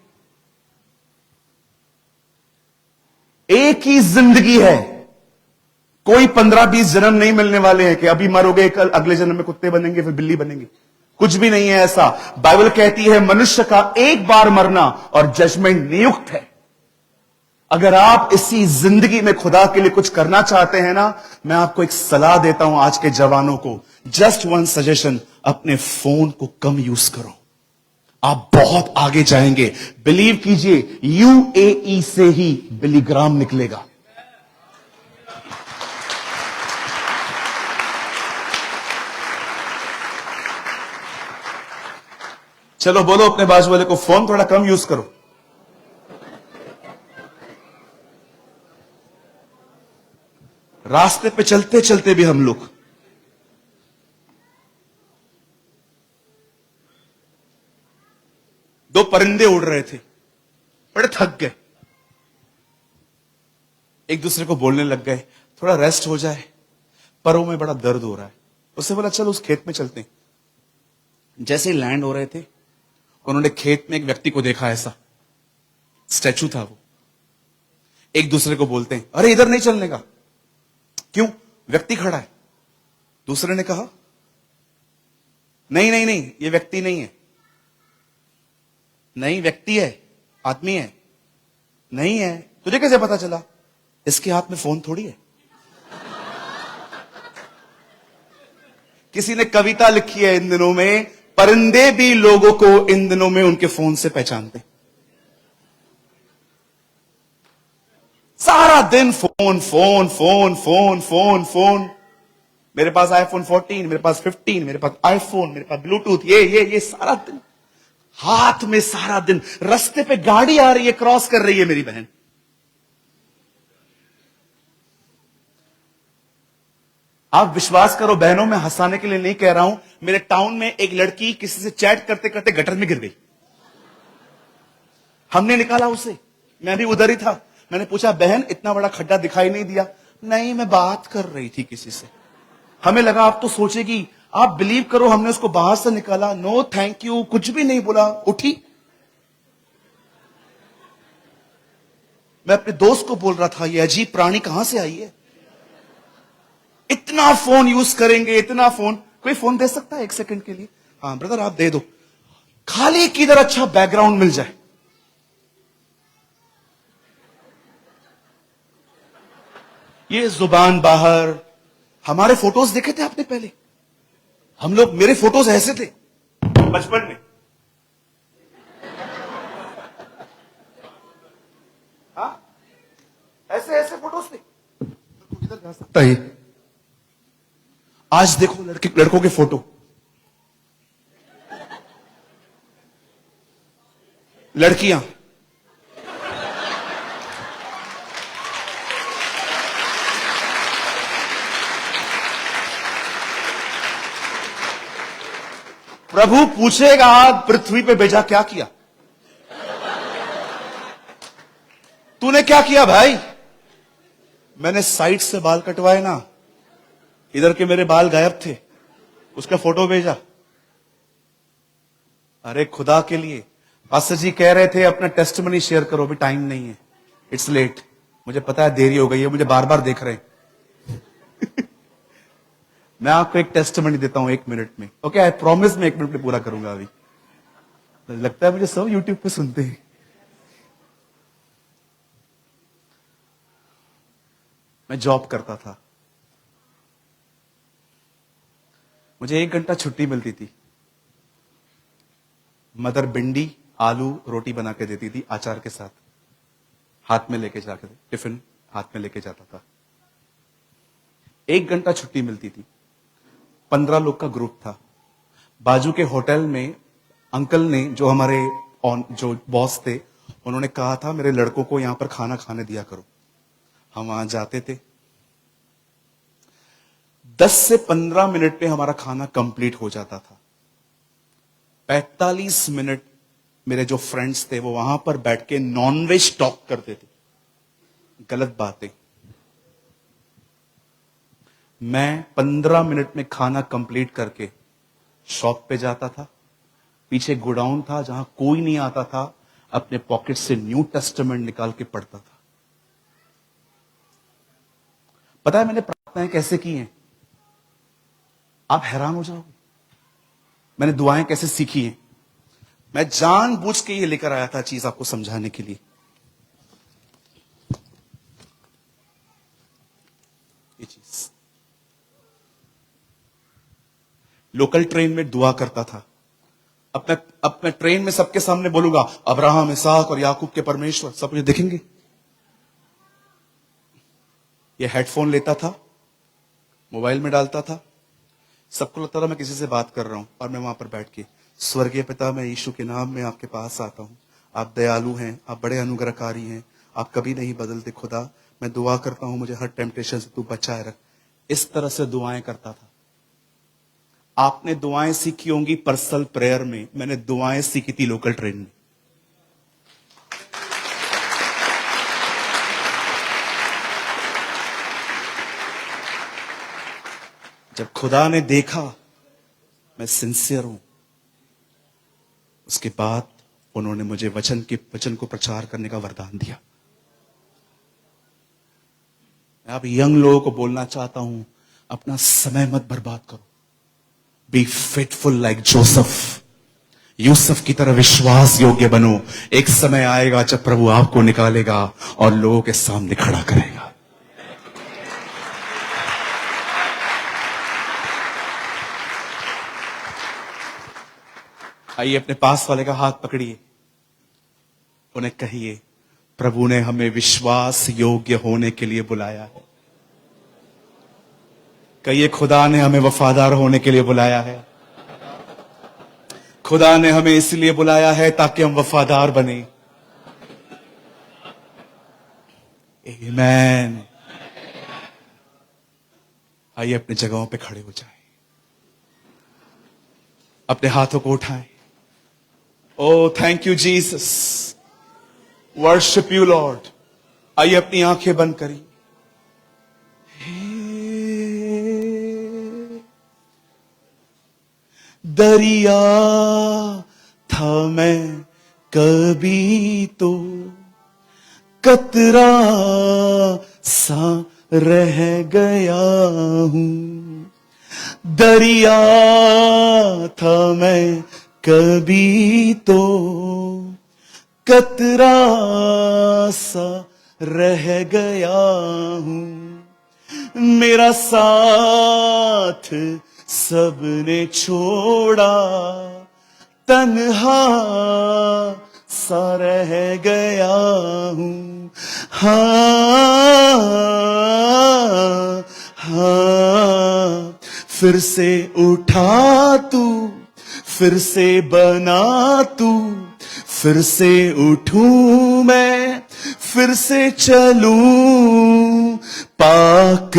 एक ही जिंदगी है, कोई 15-20 जन्म नहीं मिलने वाले हैं कि अभी मरोगे कल अगले जन्म में कुत्ते बनेंगे फिर बिल्ली बनेंगे। कुछ भी नहीं है ऐसा। बाइबल कहती है मनुष्य का एक बार मरना और जजमेंट नियुक्त है। अगर आप इसी जिंदगी में खुदा के लिए कुछ करना चाहते हैं ना, मैं आपको एक सलाह देता हूं आज के जवानों को, जस्ट वन सजेशन, अपने फोन को कम यूज करो, आप बहुत आगे जाएंगे। बिलीव कीजिए, यूएई से ही बिलीग्राम निकलेगा। चलो बोलो अपने बाजू वाले को, फोन थोड़ा कम यूज करो। रास्ते पे चलते चलते भी हम लोग दो परिंदे उड़ रहे थे, बड़े थक गए, एक दूसरे को बोलने लग गए थोड़ा रेस्ट हो जाए, परों में बड़ा दर्द हो रहा है। उससे बोला चल उस खेत में चलते हैं। जैसे ही लैंड हो रहे थे, उन्होंने खेत में एक व्यक्ति को देखा, ऐसा स्टैचू था वो। एक दूसरे को बोलते हैं अरे इधर नहीं चलने का। क्यों? व्यक्ति खड़ा है। दूसरे ने कहा नहीं नहीं नहीं, ये व्यक्ति नहीं है। नहीं, व्यक्ति है, आदमी है। नहीं है, तुझे कैसे पता चला? इसके हाथ में फोन थोड़ी है। किसी ने कविता लिखी है इन दिनों में, परिंदे भी लोगों को इन दिनों में उनके फोन से पहचानते। सारा दिन phone phone phone phone phone phone. मेरे पास आईफोन 14, मेरे पास 15, मेरे पास आईफोन, मेरे पास ब्लूटूथ, ये सारा दिन हाथ में, सारा दिन। रास्ते पे गाड़ी आ रही है, क्रॉस कर रही है मेरी बहन, आप विश्वास करो बहनों, मैं हंसाने के लिए नहीं कह रहा हूं, मेरे टाउन में एक लड़की किसी से चैट करते करते गटर में गिर गई। हमने निकाला उसे, मैं भी उधर ही था। मैंने पूछा बहन इतना बड़ा खड्डा दिखाई नहीं दिया? नहीं, मैं बात कर रही थी किसी से। हमें लगा आप तो सोचेगी। आप बिलीव करो, हमने उसको बाहर से निकाला, नो थैंक यू, कुछ भी नहीं बोला, उठी। मैं अपने दोस्त को बोल रहा था ये अजीब प्राणी कहां से आई है, इतना फोन यूज करेंगे, इतना फोन। कोई फोन दे सकता है 1 सेकंड के लिए? हाँ ब्रदर आप दे दो, खाली किधर अच्छा बैकग्राउंड मिल जाए। ये जुबान बाहर। हमारे फोटोज देखे थे आपने पहले? हम लोग, मेरे फोटोज ऐसे थे बचपन में। हाँ, ऐसे ऐसे फोटोज सकता है? आज देखो लड़कों के फोटो, लड़कियां प्रभु पूछेगा पृथ्वी पे भेजा क्या किया? तूने क्या किया भाई? मैंने साइड से बाल कटवाए ना, इधर के मेरे बाल गायब थे, उसका फोटो भेजा। अरे खुदा के लिए, पास्टर जी कह रहे थे अपना टेस्टिमनी शेयर करो, भी टाइम नहीं है, इट्स लेट। मुझे पता है देरी हो गई है, मुझे बार बार देख रहे हैं। मैं आपको एक टेस्टिमनी देता हूं 1 मिनट में, ओके? आई प्रॉमिस मैं 1 मिनट में पूरा करूंगा। अभी लगता है मुझे सब यूट्यूब पे सुनते हैं। मैं जॉब करता था, मुझे 1 घंटा छुट्टी मिलती थी। मदर भिंडी आलू रोटी बना के देती थी अचार के साथ, हाथ में लेके जाकर टिफिन हाथ में लेके जाता था। 1 घंटा छुट्टी मिलती थी, 15 लोग का ग्रुप था। बाजू के होटल में अंकल ने, जो हमारे जो बॉस थे, उन्होंने कहा था मेरे लड़कों को यहां पर खाना खाने दिया करो। हम वहां जाते थे, 10 से 15 मिनट में हमारा खाना कंप्लीट हो जाता था। 45 मिनट मेरे जो फ्रेंड्स थे वो वहां पर बैठ के नॉनवेज टॉक करते थे, गलत बातें। मैं 15 मिनट में खाना कंप्लीट करके शॉप पे जाता था। पीछे गोडाउन था जहां कोई नहीं आता था, अपने पॉकेट से न्यू टेस्टामेंट निकाल के पढ़ता था। पता है मैंने प्रार्थनाएं कैसे की हैं? आप हैरान हो जाओगे। मैंने दुआएं कैसे सीखी हैं। मैं जानबूझ के ये लेकर आया था चीज आपको समझाने के लिए। ये चीज लोकल ट्रेन में दुआ करता था। अब मैं ट्रेन में सबके सामने बोलूंगा अब्राहम, इसहाक और याकूब के परमेश्वर, सब मुझे देखेंगे। ये हेडफोन लेता था, मोबाइल में डालता था, सबको लगता था मैं किसी से बात कर रहा हूं, और मैं वहां पर बैठ के, स्वर्गीय पिता, मैं यीशु के नाम में आपके पास आता हूं। आप दयालु हैं, आप बड़े अनुग्रहकारी हैं, आप कभी नहीं बदलते खुदा। मैं दुआ करता हूं मुझे हर टेम्पटेशन से तू बचाए रख। इस तरह से दुआएं करता था। आपने दुआएं सीखी होंगी पर्सनल प्रेयर में, मैंने दुआएं सीखी थी लोकल ट्रेन में। जब खुदा ने देखा मैं सिंसियर हूं, उसके बाद उन्होंने मुझे वचन को प्रचार करने का वरदान दिया। मैं आप यंग लोगों को बोलना चाहता हूं, अपना समय मत बर्बाद करो। Be faithful like Joseph. Yusuf की तरह विश्वास योग्य बनो। एक समय आएगा जब प्रभु आपको निकालेगा और लोगों के सामने खड़ा करेगा। आइए अपने पास वाले का हाथ पकड़िए, उन्हें कहिए प्रभु ने हमें विश्वास योग्य होने के लिए बुलाया है। कहिए खुदा ने हमें वफादार होने के लिए बुलाया है। खुदा ने हमें इसलिए बुलाया है ताकि हम वफादार बने। आमीन। आइए अपनी जगहों पे खड़े हो जाएं, अपने हाथों को उठाएं। Oh thank you Jesus, worship you Lord. आइए अपनी आंखें बंद करिए। दरिया था मैं कभी तो, कतरा सा रह गया हूं। दरिया था मैं कभी तो, कतरा सा रह गया हूं। मेरा साथ सबने छोड़ा, तन्हा सा रह गया हूं। हाँ फिर से उठा तू, फिर से बना तू, फिर से उठूं मैं, फिर से चलूं। पाक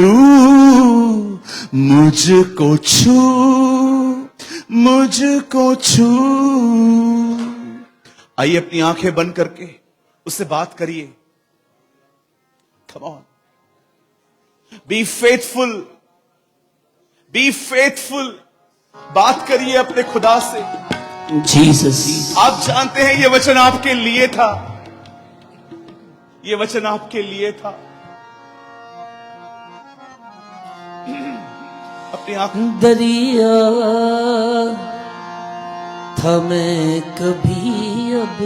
रूह मुझको छू, मुझको छू। आइए अपनी आंखें बंद करके उससे बात करिए। Come on, be faithful, be faithful. बात करिए अपने खुदा से। जीसस, आप जानते हैं ये वचन आपके लिए था, ये वचन आपके लिए था। अपनी आंख, दरिया था मैं कभी अब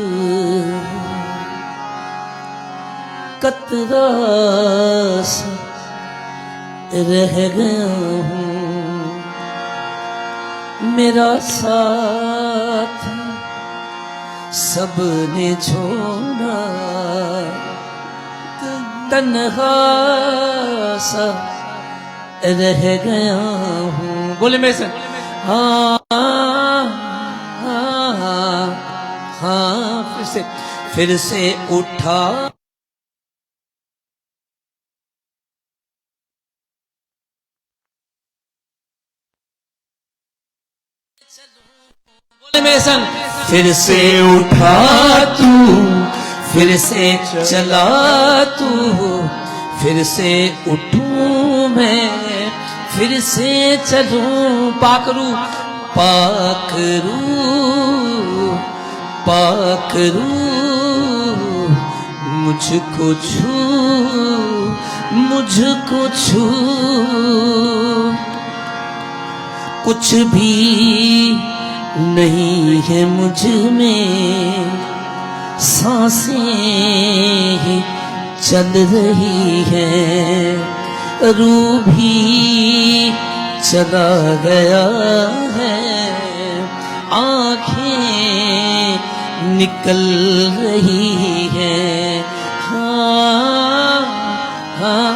कतरा सा रह गया हूँ, मेरा साथ सबने छोड़ा, तन्हा सा रह गया हूँ। बोले मेरे से, हाँ हाँ हाँ, फिर से उठा। बोले मेरे संग, फिर से उठा तू, फिर से चला तू, फिर से उठूं मैं, फिर से चलूं। पाकरू पाकरू पाकरू मुझको छू, मुझको छू। कुछ भी नहीं है मुझ में, सांसें ही चल रही है, रूह भी चला गया है, आंखें निकल रही है। हाँ हाँ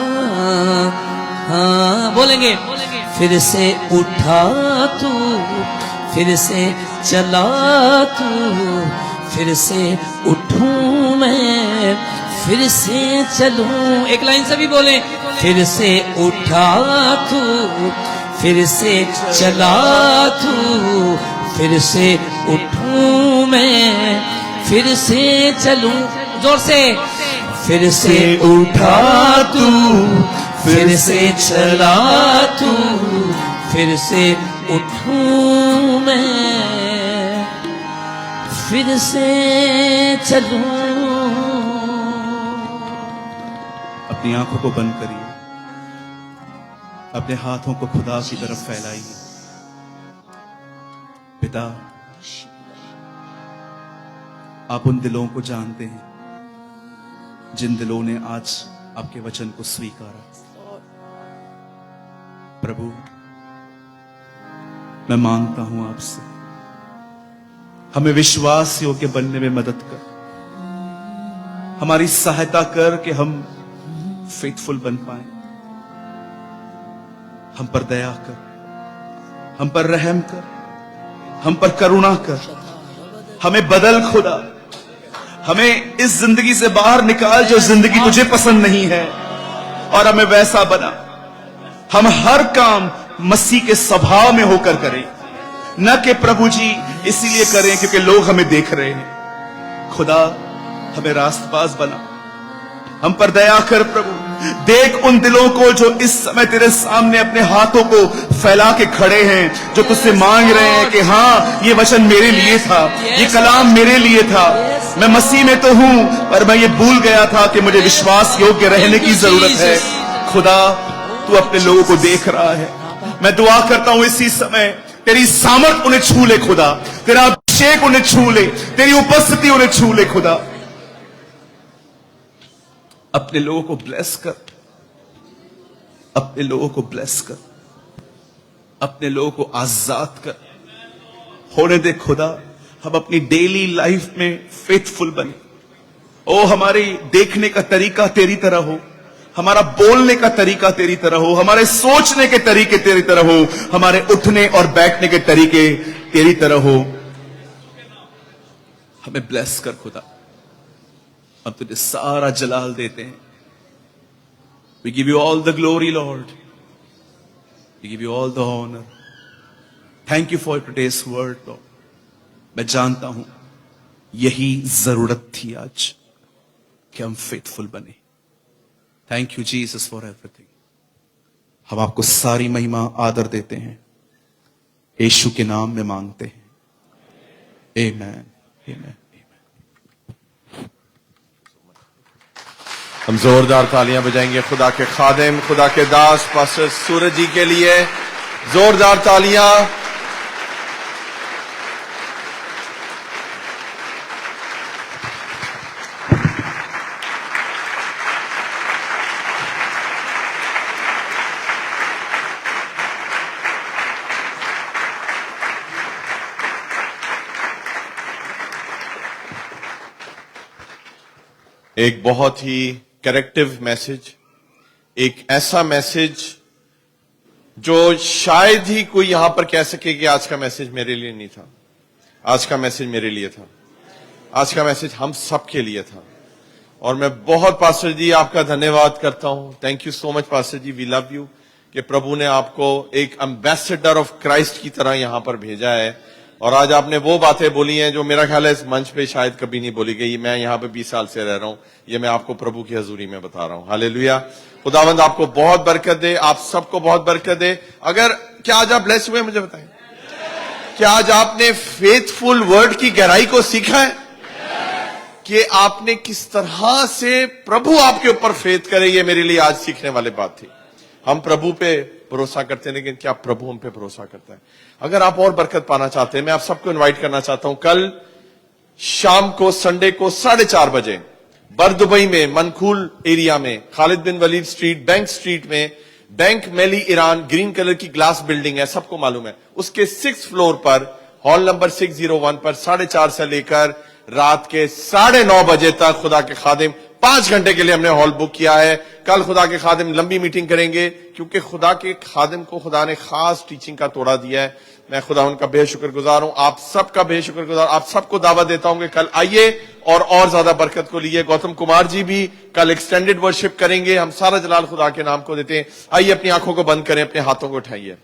हाँ, बोलेंगे, फिर से उठा तू, फिर से चला तू, फिर से उठूं मैं, फिर से चलूं। एक लाइन से भी बोले, फिर से उठा तू, फिर से चला तू, फिर से उठूं मैं, फिर से चलूं। जोर से, फिर से उठा तू, फिर से चला तू, फिर से उठूं मैं, फिर से चलूं। अपनी आंखों को बंद करिए, अपने हाथों को खुदा की तरफ फैलाइए। पिता, आप उन दिलों को जानते हैं जिन दिलों ने आज आपके वचन को स्वीकारा। प्रभु, मैं मांगता हूं आपसे, हमें विश्वास योग्य बनने में मदद कर, हमारी सहायता कर कि हम फेथफुल बन पाए। हम पर दया कर, हम पर रहम कर, हम पर करुणा कर, हमें बदल खुदा, हमें इस जिंदगी से बाहर निकाल जो जिंदगी तुझे पसंद नहीं है, और हमें वैसा बना हम हर काम मसीह के स्वभाव में होकर करें, न कि प्रभु जी इसीलिए करें क्योंकि लोग हमें देख रहे हैं। खुदा, हमें रास्तबाज बना, हम पर दया कर प्रभु। देख उन दिलों को जो इस समय तेरे सामने अपने हाथों को फैला के खड़े हैं, जो तुझसे मांग रहे हैं कि हाँ, ये वचन मेरे लिए था, ये कलाम मेरे लिए था, मैं मसीह में तो हूं पर मैं ये भूल गया था कि मुझे विश्वास योग्य रहने की जरूरत है। खुदा, तू अपने लोगों को देख रहा है। मैं दुआ करता हूं इसी समय तेरी सामर्थ उन्हें छू ले खुदा, तेरा अभिषेक उन्हें छू ले, तेरी उपस्थिति उन्हें छू ले खुदा। अपने लोगों को ब्लेस कर, अपने लोगों को ब्लेस कर, अपने लोगों को आजाद कर होने दे खुदा। हम अपनी डेली लाइफ में फेथफुल बने। ओ, हमारी देखने का तरीका तेरी तरह हो, हमारा बोलने का तरीका तेरी तरह हो, हमारे सोचने के तरीके तेरी तरह हो, हमारे उठने और बैठने के तरीके तेरी तरह हो। हमें ब्लेस कर खुदा, हम तुझे सारा जलाल देते हैं। We give you all the glory Lord, we give you all the honour. Thank you for today's word Lord. मैं जानता हूं यही जरूरत थी आज कि हम फेथफुल बने। Thank you Jesus for everything. हम आपको सारी महिमा आदर देते हैं, यीशु के नाम में मांगते हैं। आमेन, आमेन। हम जोरदार तालियां बजाएंगे खुदा के खादिम, खुदा के दास पास्टर सूरज जी के लिए। जोरदार तालियां। एक बहुत ही करेक्टिव मैसेज, एक ऐसा मैसेज जो शायद ही कोई यहां पर कह सके कि आज का मैसेज मेरे लिए नहीं था। आज का मैसेज मेरे लिए था, आज का मैसेज हम सब के लिए था। और मैं बहुत पास्टर जी आपका धन्यवाद करता हूं। Thank you so much pastor ji, we love you, कि प्रभु ने आपको एक एम्बेसडर ऑफ क्राइस्ट की तरह यहां पर भेजा है। और आज आपने वो बातें बोली हैं जो मेरा ख्याल है इस मंच पे शायद कभी नहीं बोली गई। मैं यहां पे 20 साल से रह रहा हूं, ये मैं आपको प्रभु की हजूरी में बता रहा हूं। हालेलुया। खुदावंद आपको बहुत बरकत दे, आप सबको बहुत बरकत दे। अगर क्या आज आप ब्लेस हुए, मुझे बताएं, क्या आज आपने फेथफुल वर्ड की गहराई को सीखा है कि आपने किस तरह से प्रभु आपके ऊपर फेथ करे? ये मेरे लिए आज सीखने वाली बात थी। हम प्रभु पे भरोसा करते हैं, लेकिन क्या प्रभु हम पे भरोसा करता है? अगर आप और बरकत पाना चाहते हैं, मैं आप सबको इनवाइट करना चाहता हूं, कल शाम को संडे को 4:30 बजे बरदुबई में मनखूल एरिया में खालिद बिन वलीद स्ट्रीट, बैंक स्ट्रीट में बैंक मेली ईरान ग्रीन कलर की ग्लास बिल्डिंग है, सबको मालूम है। उसके 6th फ्लोर पर हॉल नंबर 601 पर 4:30 से लेकर रात के 9:30 बजे तक खुदा के खादिम 5 घंटे के लिए हमने हॉल बुक किया है। कल खुदा के खादिम लंबी मीटिंग करेंगे, क्योंकि खुदा के खादिम को खुदा ने खास टीचिंग का तोड़ा दिया है। मैं खुदा उनका बेशुक्रगुजार हूं, आप सबका बेशुक्रगुजार। आप सबको दावा देता हूं कि कल आइए और ज्यादा बरकत को लिए। गौतम कुमार जी भी कल एक्सटेंडेड वर्शिप करेंगे। हम सारा जलाल खुदा के नाम को देते हैं। आइए अपनी आंखों को बंद करें, अपने हाथों को उठाइए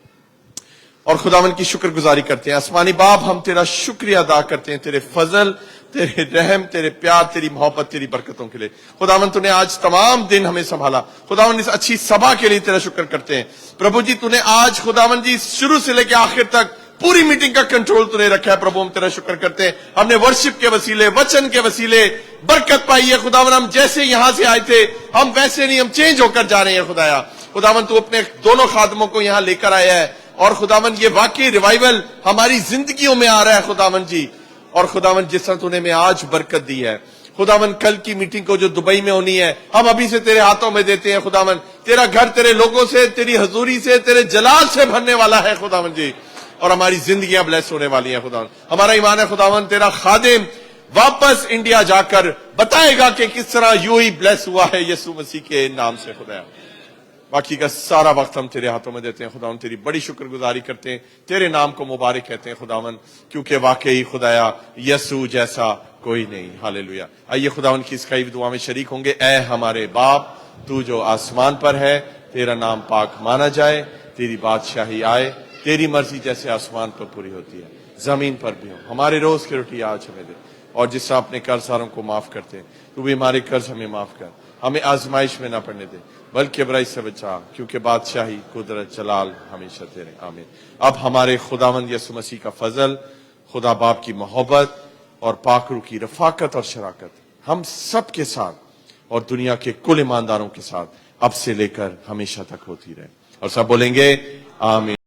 और खुदावन की शुक्रगुजारी करते हैं। आसमानी बाप, हम तेरा शुक्रिया अदा करते हैं, तेरे फजल, तेरे रहम, तेरे प्यार, तेरी मोहब्बत, तेरी बरकतों के लिए। खुदावन तूने आज तमाम दिन हमें संभाला। खुदावन इस अच्छी सभा के लिए तेरा शुक्र करते हैं। प्रभु जी तूने आज खुदावन जी शुरू से लेकर आखिर तक पूरी मीटिंग का कंट्रोल तूने रखा है। प्रभु हम तेरा शुक्र करते हैं, हमने वर्शिप के वसीले, वचन के वसीले बरकत पाई है। खुदावन हम जैसे यहां से आए थे हम वैसे नहीं, हम चेंज होकर जा रहे हैं। खुदाया खुदावन तू अपने दोनों खादमों को यहां लेकर आया है और खुदावन ये वाकई रिवाइवल हमारी जिंदगियों में आ रहा है खुदावन जी। और खुदावन जिस तरह तूने हमें आज बरकत दी है, खुदावन कल की मीटिंग को जो दुबई में होनी है हम अभी से तेरे हाथों में देते हैं। खुदावन तेरा घर तेरे लोगों से, तेरी हजूरी से, तेरे जलाल से भरने वाला है खुदावन जी, और हमारी जिंदगियां ब्लेस होने वाली हैं। खुदावन हमारा ईमान है खुदावन तेरा खादिम वापस इंडिया जाकर बताएगा कि किस तरह यूं ही ब्लेस हुआ है यीशु मसीह के नाम से। खुदा बाकी का सारा वक्त हम तेरे हाथों में देते हैं। खुदावन तेरी बड़ी शुक्रगुजारी करते हैं, तेरे नाम को मुबारक कहते हैं खुदावन, क्योंकि वाकई खुदाया यीशु जैसा कोई नहीं। हालेलुया। आइए खुदावन की इस कई दुआ में शरीक होंगे। ऐ हमारे बाप, तू जो आसमान पर है, तेरा नाम पाक माना जाए, तेरी बादशाही आए, तेरी मर्जी जैसे आसमान पर पूरी होती है जमीन पर भी हो। हमारे रोज की रोटी आज हमें दे, और जिससे अपने कर्जदारों को माफ करते हैं, तू भी हमारे कर्ज हमें माफ कर। हमें आजमाइश में ना पड़ने दे, बल्कि बुराई से बचा, क्योंकि बादशाही, कुदरत, जलाल हमेशा तेरे। आमीन। अब हमारे खुदावंद यीशु मसीह का फजल, खुदा बाप की मोहब्बत और पाकरू की रफाकत और शराकत हम सब के साथ और दुनिया के कुल ईमानदारों के साथ अब से लेकर हमेशा तक होती रहे। और सब बोलेंगे आमीन।